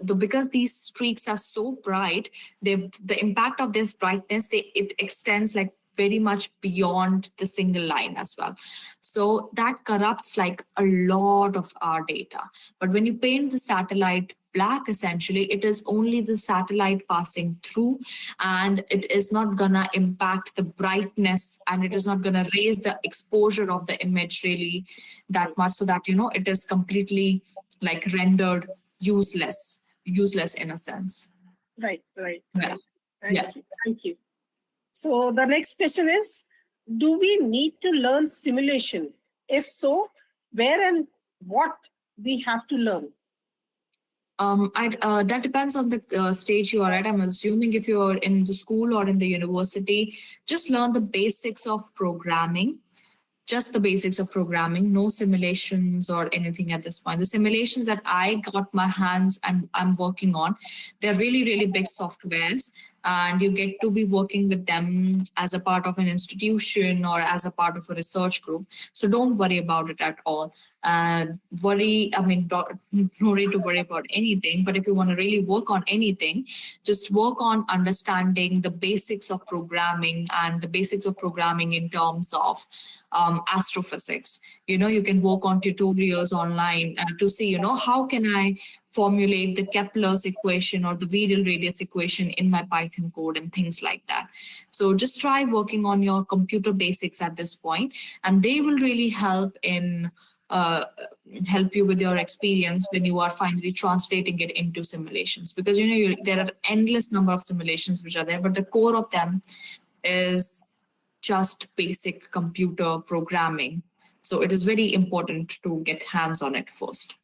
because these streaks are so bright, the impact of this brightness, it extends like very much beyond the single line as well. So that corrupts like a lot of our data. But when you paint the satellite black, essentially, it is only the satellite passing through, and it is not gonna impact the brightness, and it is not gonna raise the exposure of the image really that much, so that it is completely like rendered useless in a sense. Right. Yeah. Thank you. So the next question is, do we need to learn simulation? If so, where and what we have to learn? That depends on the stage you are at. I'm assuming if you're in the school or in the university, just learn the basics of programming. Just the basics of programming, no simulations or anything at this point. The simulations that I got my hands and I'm working on, they're really, really big softwares, and you get to be working with them as a part of an institution or as a part of a research group. So don't worry about it at all. No need to worry about anything, but if you want to really work on anything, just work on understanding the basics of programming, and the basics of programming in terms of astrophysics. You can work on tutorials online to see, how can I formulate the Kepler's equation or the virial radius equation in my Python code and things like that. So just try working on your computer basics at this point, and they will really help you with your experience when you are finally translating it into simulations, because there are endless number of simulations which are there, but the core of them is just basic computer programming. So it is very important to get hands on it first.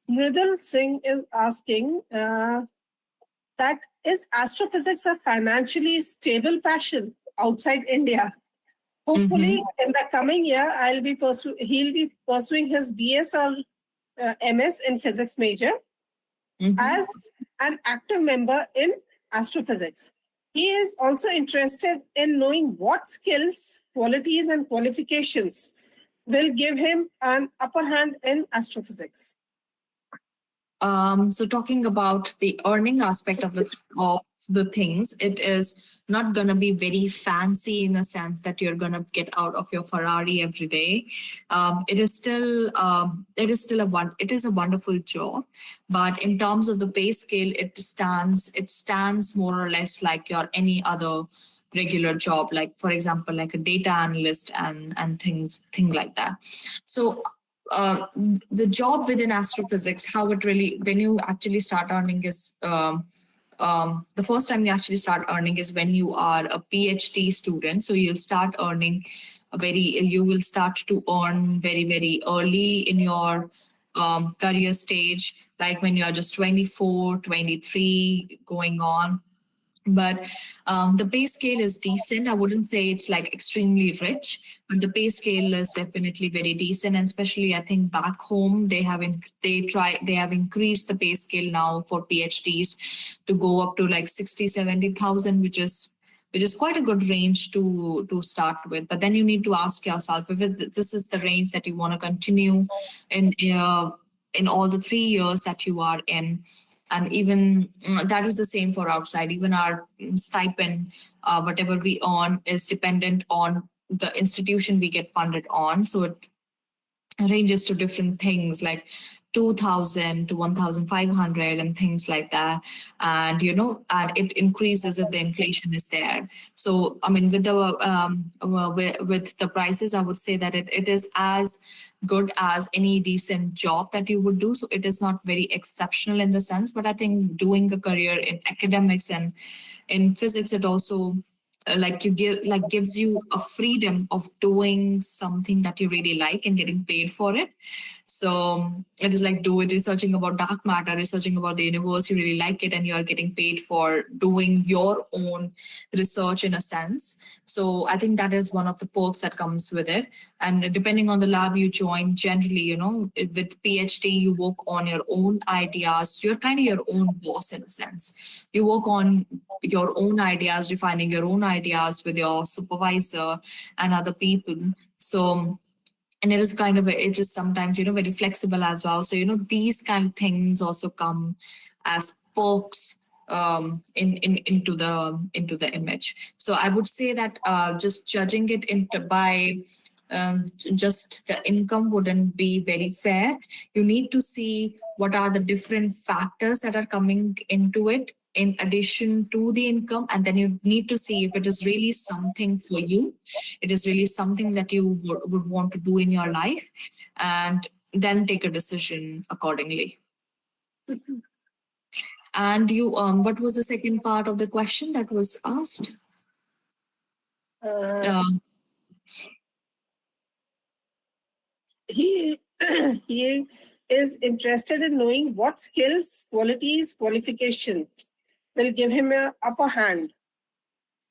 Mridul Singh is asking that is astrophysics a financially stable passion outside India? Hopefully, in the coming year, he'll be pursuing his BS or MS in physics major as an active member in astrophysics. He is also interested in knowing what skills, qualities, and qualifications will give him an upper hand in astrophysics. So talking about the earning aspect of the things, it is not going to be very fancy in a sense that you're going to get out of your Ferrari every day. It is still a wonderful job, but in terms of the pay scale, it stands more or less like your any other regular job, like for example, like a data analyst and things like that. So the job within astrophysics, how it really, when you actually start earning is, the first time you actually start earning is when you are a PhD student. So you'll start earning you will start to earn very, very early in your career stage, like when you're just 24, 23 going on. But the pay scale is decent. I wouldn't say it's like extremely rich, but the pay scale is definitely very decent. And especially, I think back home they have increased the pay scale now for PhDs to go up to like 60,000-70,000, which is quite a good range to start with. But then you need to ask yourself if this is the range that you want to continue in all the 3 years that you are in. And even that is the same for outside. Even our stipend, whatever we earn, is dependent on the institution we get funded on. So it ranges to different things like 2,000 to 1,500 and things like that. And, and it increases if the inflation is there. So, I mean, with the prices, I would say that it is as good as any decent job that you would do. So it is not very exceptional in the sense, but I think doing a career in academics and in physics, it also gives you a freedom of doing something that you really like and getting paid for it. So it is like researching about dark matter, researching about the universe. You really like it, and you are getting paid for doing your own research in a sense. So I think that is one of the perks that comes with it. And depending on the lab you join, generally, with PhD, you work on your own ideas. You're kind of your own boss in a sense. You work on your own ideas, refining your own ideas with your supervisor and other people. So, and it is sometimes, very flexible as well. So, these kind of things also come as perks into the image. So I would say that just judging it by just the income wouldn't be very fair. You need to see what are the different factors that are coming into it in addition to the income, and then you need to see if it is really something for you, it is really something that you would want to do in your life, and then take a decision accordingly. And you, what was the second part of the question that was asked? He he is interested in knowing what skills, qualities, qualifications will give him an upper hand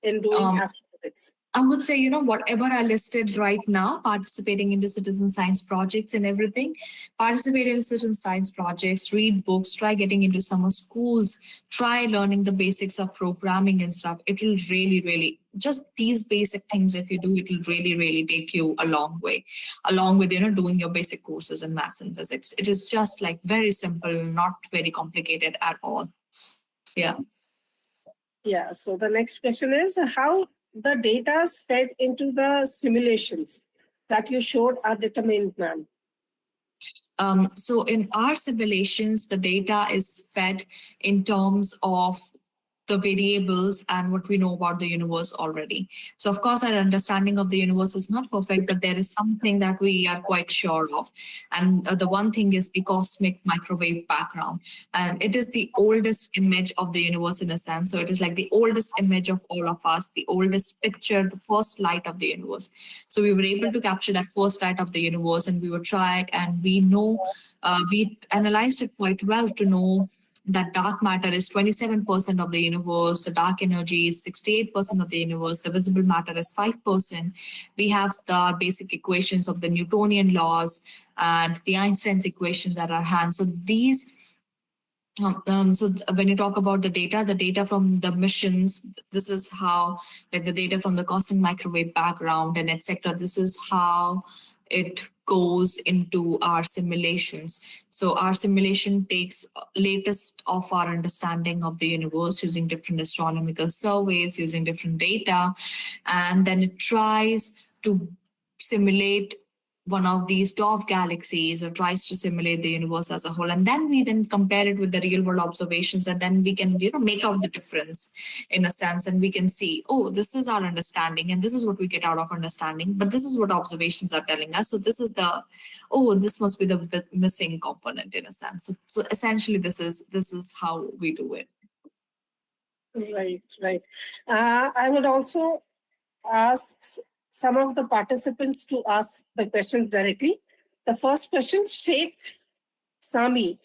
in doing astrophysics. I would say, whatever I listed right now, participating in the citizen science projects and everything, participate in citizen science projects, read books, try getting into summer schools, try learning the basics of programming and stuff. It will really, really, just these basic things, if you do, it will really, really take you a long way, along with, doing your basic courses in maths and physics. It is just like very simple, not very complicated at all. Yeah. Yeah. So the next question is how the data is fed into the simulations that you showed are determined, ma'am. So in our simulations, the data is fed in terms of the variables and what we know about the universe already. So of course, our understanding of the universe is not perfect, but there is something that we are quite sure of. And the one thing is the cosmic microwave background. And it is the oldest image of the universe in a sense. So it is like the oldest image of all of us, the oldest picture, the first light of the universe. So we were able to capture that first light of the universe, and we were trying, and we know, we analyzed it quite well to know that dark matter is 27% of the universe, the dark energy is 68% of the universe, the visible matter is 5%. We have the basic equations of the Newtonian laws and the Einstein's equations at our hand. So these, when you talk about the data from the missions, this is how, like the data from the cosmic microwave background and etc. This is how it goes into our simulations. So our simulation takes latest of our understanding of the universe using different astronomical surveys, using different data, and then it tries to simulate one of these dwarf galaxies or tries to simulate the universe as a whole. And then we then compare it with the real world observations, and then we can, make out the difference in a sense, and we can see, oh, this is our understanding and this is what we get out of understanding, but this is what observations are telling us. So this is this must be the missing component in a sense. So essentially this is how we do it. Right. I would also ask some of the participants to ask the questions directly. The first question, Sheikh Sami.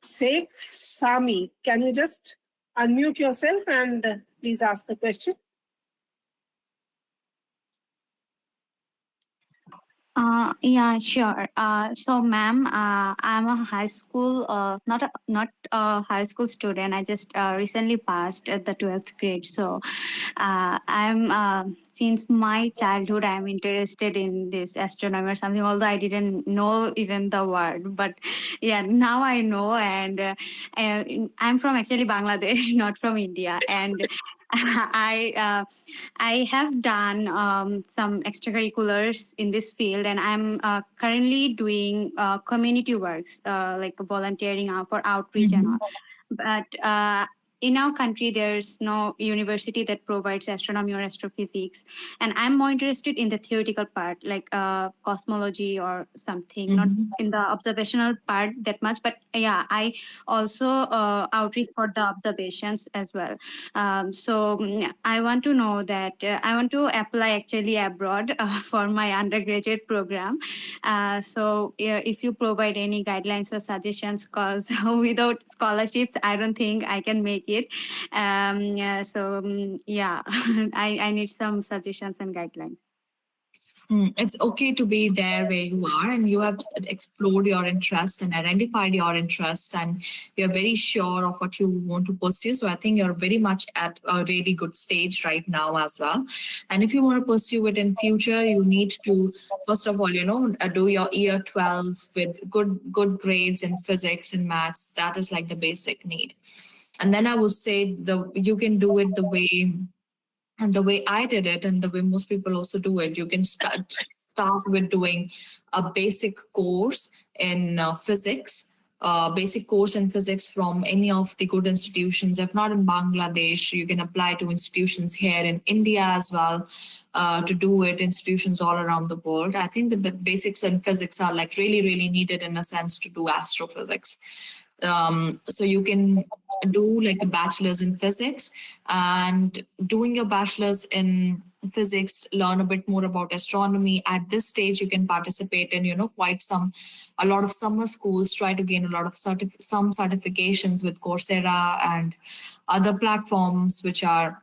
Sheikh Sami, can you just unmute yourself and please ask the question? Yeah, sure. So, ma'am, I'm a high school, not a high school student. I just recently passed at the 12th grade. So, I'm since my childhood, I'm interested in this astronomy or something. Although I didn't know even the word, but yeah, now I know. And I'm from actually Bangladesh, not from India, and I have done some extracurriculars in this field, and I'm currently doing community works like volunteering for outreach and all. But in our country, there's no university that provides astronomy or astrophysics, and I'm more interested in the theoretical part, like cosmology or something, not in the observational part that much. But yeah, I also outreach for the observations as well. I want to know that I want to apply actually abroad for my undergraduate program. If you provide any guidelines or suggestions, because without scholarships, I don't think I can make it. I need some suggestions and guidelines. It's okay to be there where you are, and you have explored your interest and identified your interest, and you're very sure of what you want to pursue. So I think you're very much at a really good stage right now as well. And if you want to pursue it in future, you need to, first of all, do your year 12 with good grades in physics and maths. That is like the basic need. And then I would say you can do it the way I did it, and the way most people also do it. You can start with doing a basic course in physics, basic course in physics from any of the good institutions. If not in Bangladesh, you can apply to institutions here in India as well to do it, institutions all around the world. I think the basics in physics are like really, really needed in a sense to do astrophysics. So you can do like a bachelor's in physics, and doing your bachelor's in physics, learn a bit more about astronomy. At this stage, you can participate in, a lot of summer schools, try to gain a lot of some certifications with Coursera and other platforms which are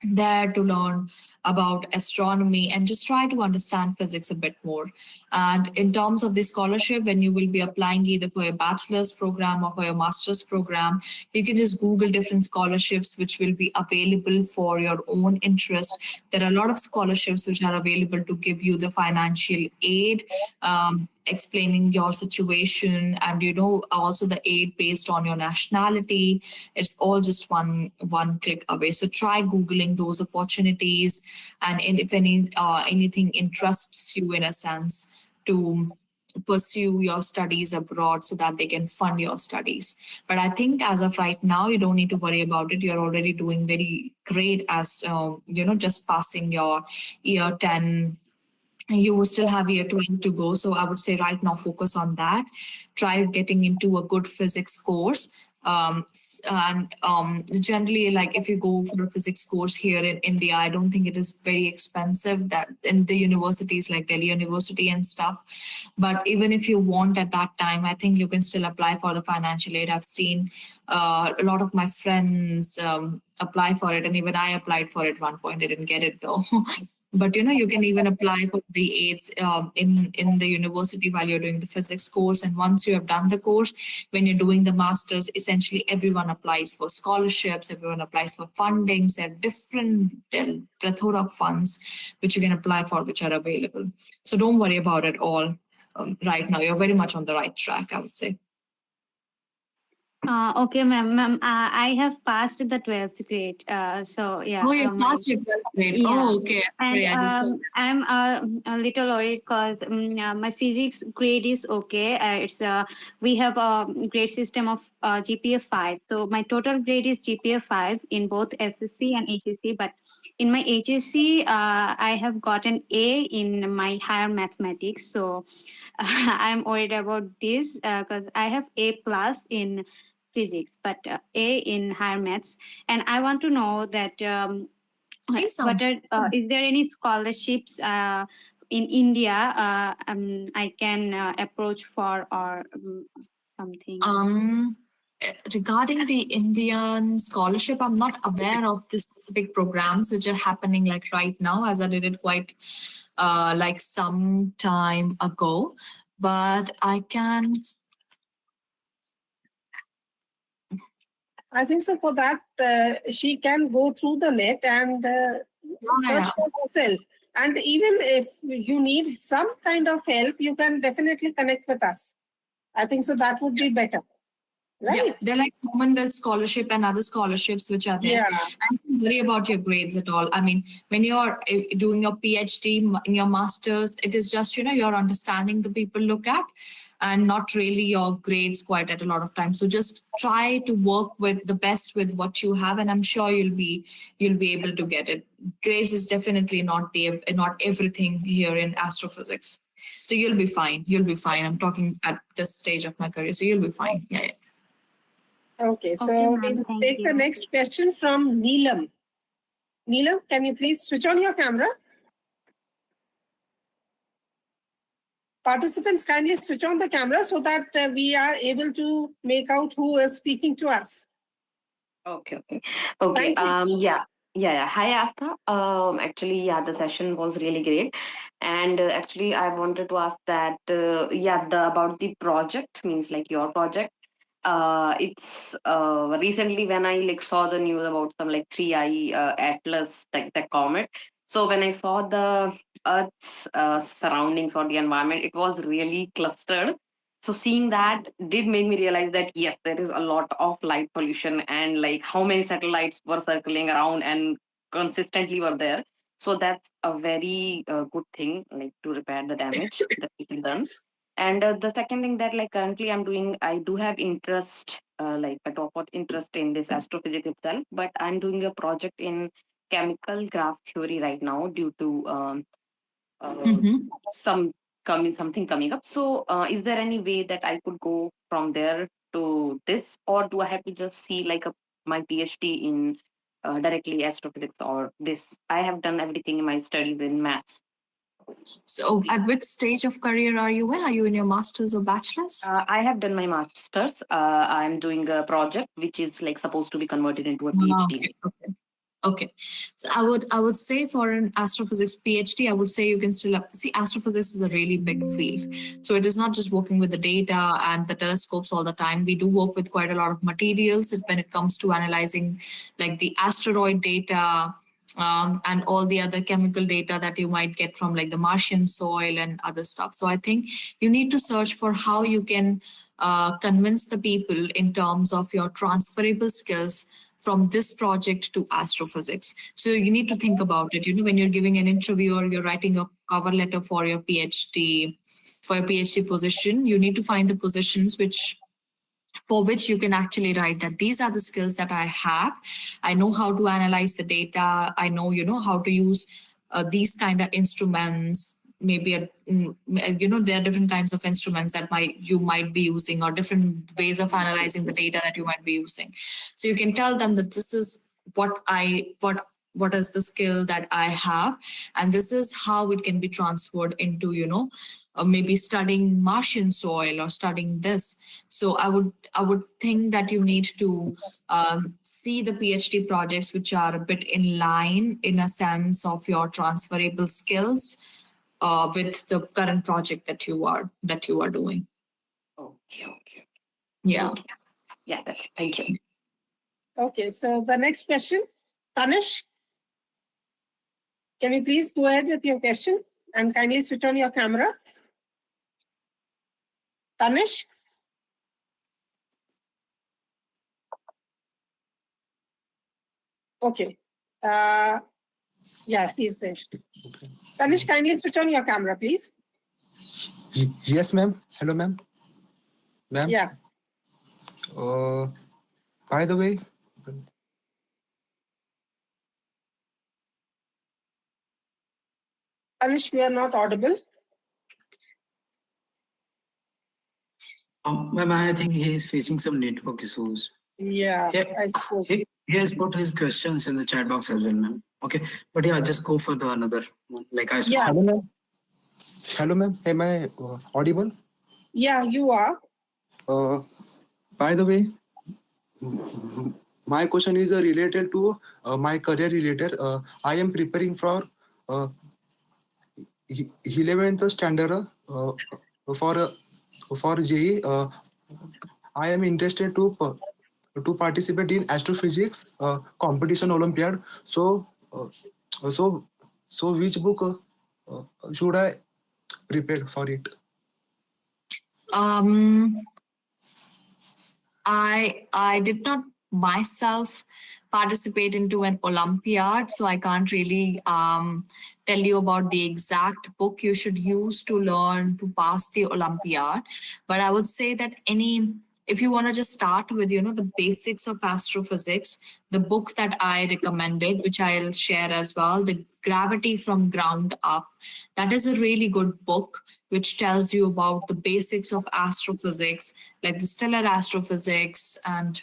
there to learn about astronomy and just try to understand physics a bit more. And in terms of the scholarship, when you will be applying either for your bachelor's program or for your master's program, you can just Google different scholarships which will be available for your own interest. There are a lot of scholarships which are available to give you the financial aid, explaining your situation, and also the aid based on your nationality. It's all just one click away. So try Googling those opportunities, and if anything interests you in a sense to pursue your studies abroad so that they can fund your studies. But I think as of right now, you don't need to worry about it. You're already doing very great as just passing your year 10. You will still have year 12 to go. So I would say right now, focus on that. Try getting into a good physics course. Generally, like if you go for a physics course here in India, I don't think it is very expensive that in the universities like Delhi University and stuff. But even if you want at that time, I think you can still apply for the financial aid. I've seen a lot of my friends apply for it, and even I applied for it one point. I didn't get it though. But you can even apply for the aids in the university while you're doing the physics course. And once you have done the course, when you're doing the master's, essentially everyone applies for scholarships, everyone applies for fundings. There are plethora of funds which you can apply for, which are available. So don't worry about it all right now. You're very much on the right track, I would say. Okay, ma'am. I have passed the 12th grade. So yeah. Oh, you passed your 12th grade. Yeah. Oh, okay. Sorry, And I'm a little worried because my physics grade is okay. We have a grade system of GPA 5. So my total grade is GPA 5 in both SSC and HSC. But in my HSC, I have got an A in my higher mathematics. So I'm worried about this because I have A plus in physics, but A in higher maths. And I want to know that is there any scholarships in India I can approach for or something? Regarding the Indian scholarship, I'm not aware of the specific programs which are happening like right now, as I did it quite like some time ago. But I think so. For that, she can go through the net and search for herself. And even if you need some kind of help, you can definitely connect with us. I think so. That would be better. Right? Yeah, they're like Commonwealth scholarship and other scholarships which are there. Yeah. And don't worry about your grades at all. I mean, when you're doing your PhD, in your master's, it is just, you're understanding the people look at. and not really your grades quite at a lot of times. So just try to work with the best with what you have, and I'm sure you'll be able to get it. Grades is definitely not everything here in astrophysics. So you'll be fine. You'll be fine. I'm talking at this stage of my career, so you'll be fine. Yeah. Okay, so Okay, ma'am, we'll thank take the you. next question from Neelam. Neelam, can you please switch on your camera? Participants, kindly switch on the camera so that we are able to make out who is speaking to us. Okay. Thank you. Yeah. Hi, Astha. Actually, yeah, the session was really great, and actually, I wanted to ask that, about the project, means like your project. It's recently when I like saw the news about some like 3I Atlas, like the comet. So when I saw the Earth's surroundings or the environment, it was really clustered. So seeing that did make me realize that yes, there is a lot of light pollution, and like how many satellites were circling around and consistently were there. So that's a very good thing, like to repair the damage that we can done. And the second thing that like currently I'm doing, I do have interest, like a top of interest in this astrophysics itself, but I'm doing a project in chemical graph theory right now due to Mm-hmm. something coming up. So is there any way that I could go from there to this, or do I have to just see like my PhD in directly astrophysics, or this? I have done everything in my studies in maths. So at which stage of career are you in? Are you in your master's or bachelor's? I have done my master's. I'm doing a project which is like supposed to be converted into a PhD. Okay. So I would say for an astrophysics PhD, I would say you can still see astrophysics is a really big field. So it is not just working with the data and the telescopes all the time. We do work with quite a lot of materials when it comes to analyzing like the asteroid data, and all the other chemical data that you might get from like the Martian soil and other stuff. So I think you need to search for how you can convince the people in terms of your transferable skills from this project to astrophysics. So you need to think about it. When you're giving an interview or you're writing a cover letter for your PhD position, you need to find the positions for which you can actually write that these are the skills that I have. I know how to analyze the data. I know, how to use these kind of instruments. Maybe, there are different kinds of instruments that you might be using, or different ways of analyzing the data that you might be using. So you can tell them that this is what is the skill that I have, and this is how it can be transferred into, maybe studying Martian soil or studying this. So I would think that you need to see the PhD projects which are a bit in line in a sense of your transferable skills with the current project that you are doing. Okay. Yeah. Okay. Yeah, thank you. Okay, so the next question, Tanish. Can you please go ahead with your question and kindly switch on your camera? Tanish? Okay. Yeah, he's there. Tanish, kindly switch on your camera, please. Yes, ma'am. Hello, ma'am. Ma'am. Yeah. By the way, Tanish, we are not audible. Ma'am, I think he is facing some network issues. Yeah, I suppose. He has put his questions in the chat box as well, ma'am. Okay, but yeah, just go for the another one. Like I said. Yeah. hello, ma'am. Hello, ma'am. Am I audible? Yeah, you are. By the way, my question is related to my career related. I am preparing for 11th standard for JE. I am interested to participate in astrophysics competition Olympiad. So which book should I prepare for it? I did not myself participate into an Olympiad, so I can't really tell you about the exact book you should use to learn to pass the Olympiad. But I would say that if you want to just start with, the basics of astrophysics, the book that I recommended, which I'll share as well, The Gravity from Ground Up, that is a really good book, which tells you about the basics of astrophysics, like the stellar astrophysics and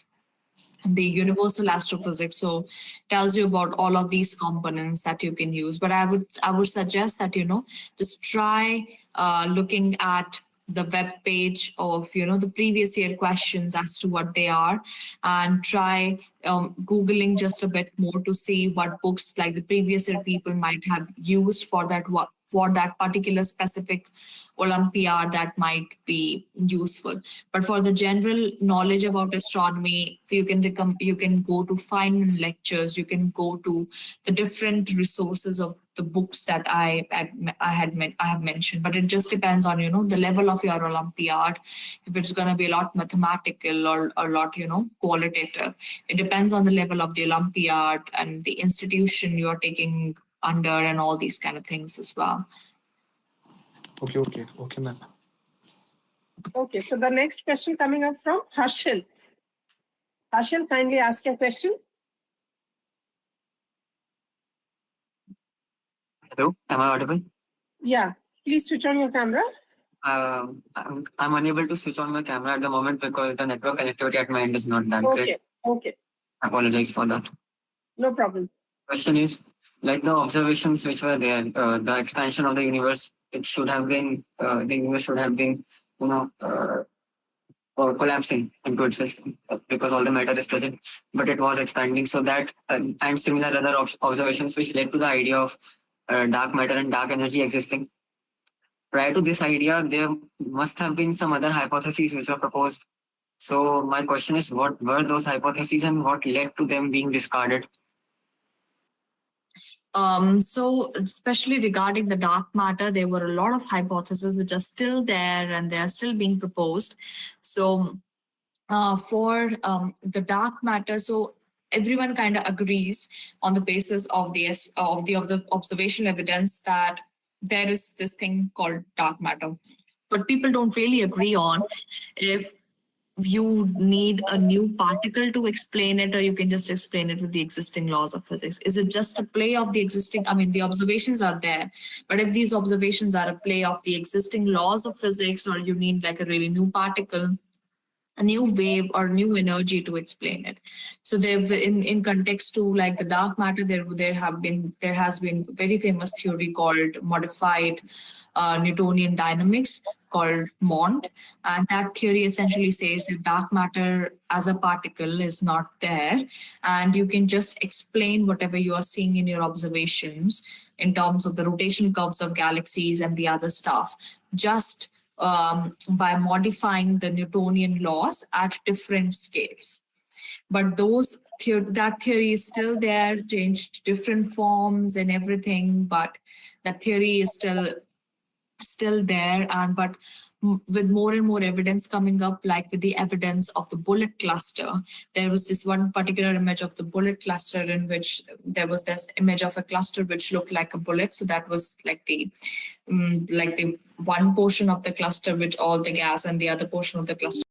the universal astrophysics. So tells you about all of these components that you can use. But I would suggest that just try looking at the web page of the previous year questions as to what they are, and try googling just a bit more to see what books like the previous year people might have used for that particular specific Olympiad that might be useful. But for the general knowledge about astronomy, you can go to Feynman lectures, you can go to the different resources of the books that I have mentioned. But it just depends on the level of your Olympiad. If it's going to be a lot mathematical or a lot qualitative, it depends on the level of the Olympiad and the institution you're taking under and all these kind of things as well. Okay, ma'am. Okay, so the next question coming up from Harshal. Harshal, kindly ask your question. Hello, am I audible? Yeah, please switch on your camera. I'm unable to switch on my camera at the moment because the network connectivity at my end is not that great. Okay, I apologize for that. no problem. Question is, like the observations which were there, the expansion of the universe, it should have been, the universe should have been, collapsing into itself because all the matter is present, but it was expanding. So that and similar other observations which led to the idea of dark matter and dark energy existing. Prior to this idea, there must have been some other hypotheses which were proposed. So my question is, what were those hypotheses and what led to them being discarded? So especially regarding the dark matter, there were a lot of hypotheses which are still there and they are still being proposed. So for the dark matter, so everyone kind of agrees on the basis of the observational evidence that there is this thing called dark matter. But people don't really agree on if you need a new particle to explain it, or you can just explain it with the existing laws of physics. Is it just a play of the existing? I mean, the observations are there, but if these observations are a play of the existing laws of physics, or you need like a really new particle, a new wave or new energy to explain it. So they've in context to like the dark matter, there has been very famous theory called modified Newtonian dynamics called MOND, and that theory essentially says that dark matter as a particle is not there, and you can just explain whatever you are seeing in your observations in terms of the rotation curves of galaxies and the other stuff, just by modifying the Newtonian laws at different scales. But that theory is still there, changed different forms and everything, but that theory is still there. But with more and more evidence coming up, like with the evidence of the bullet cluster, there was this one particular image of the bullet cluster in which there was this image of a cluster which looked like a bullet. So that was like the one portion of the cluster which all the gas, and the other portion of the cluster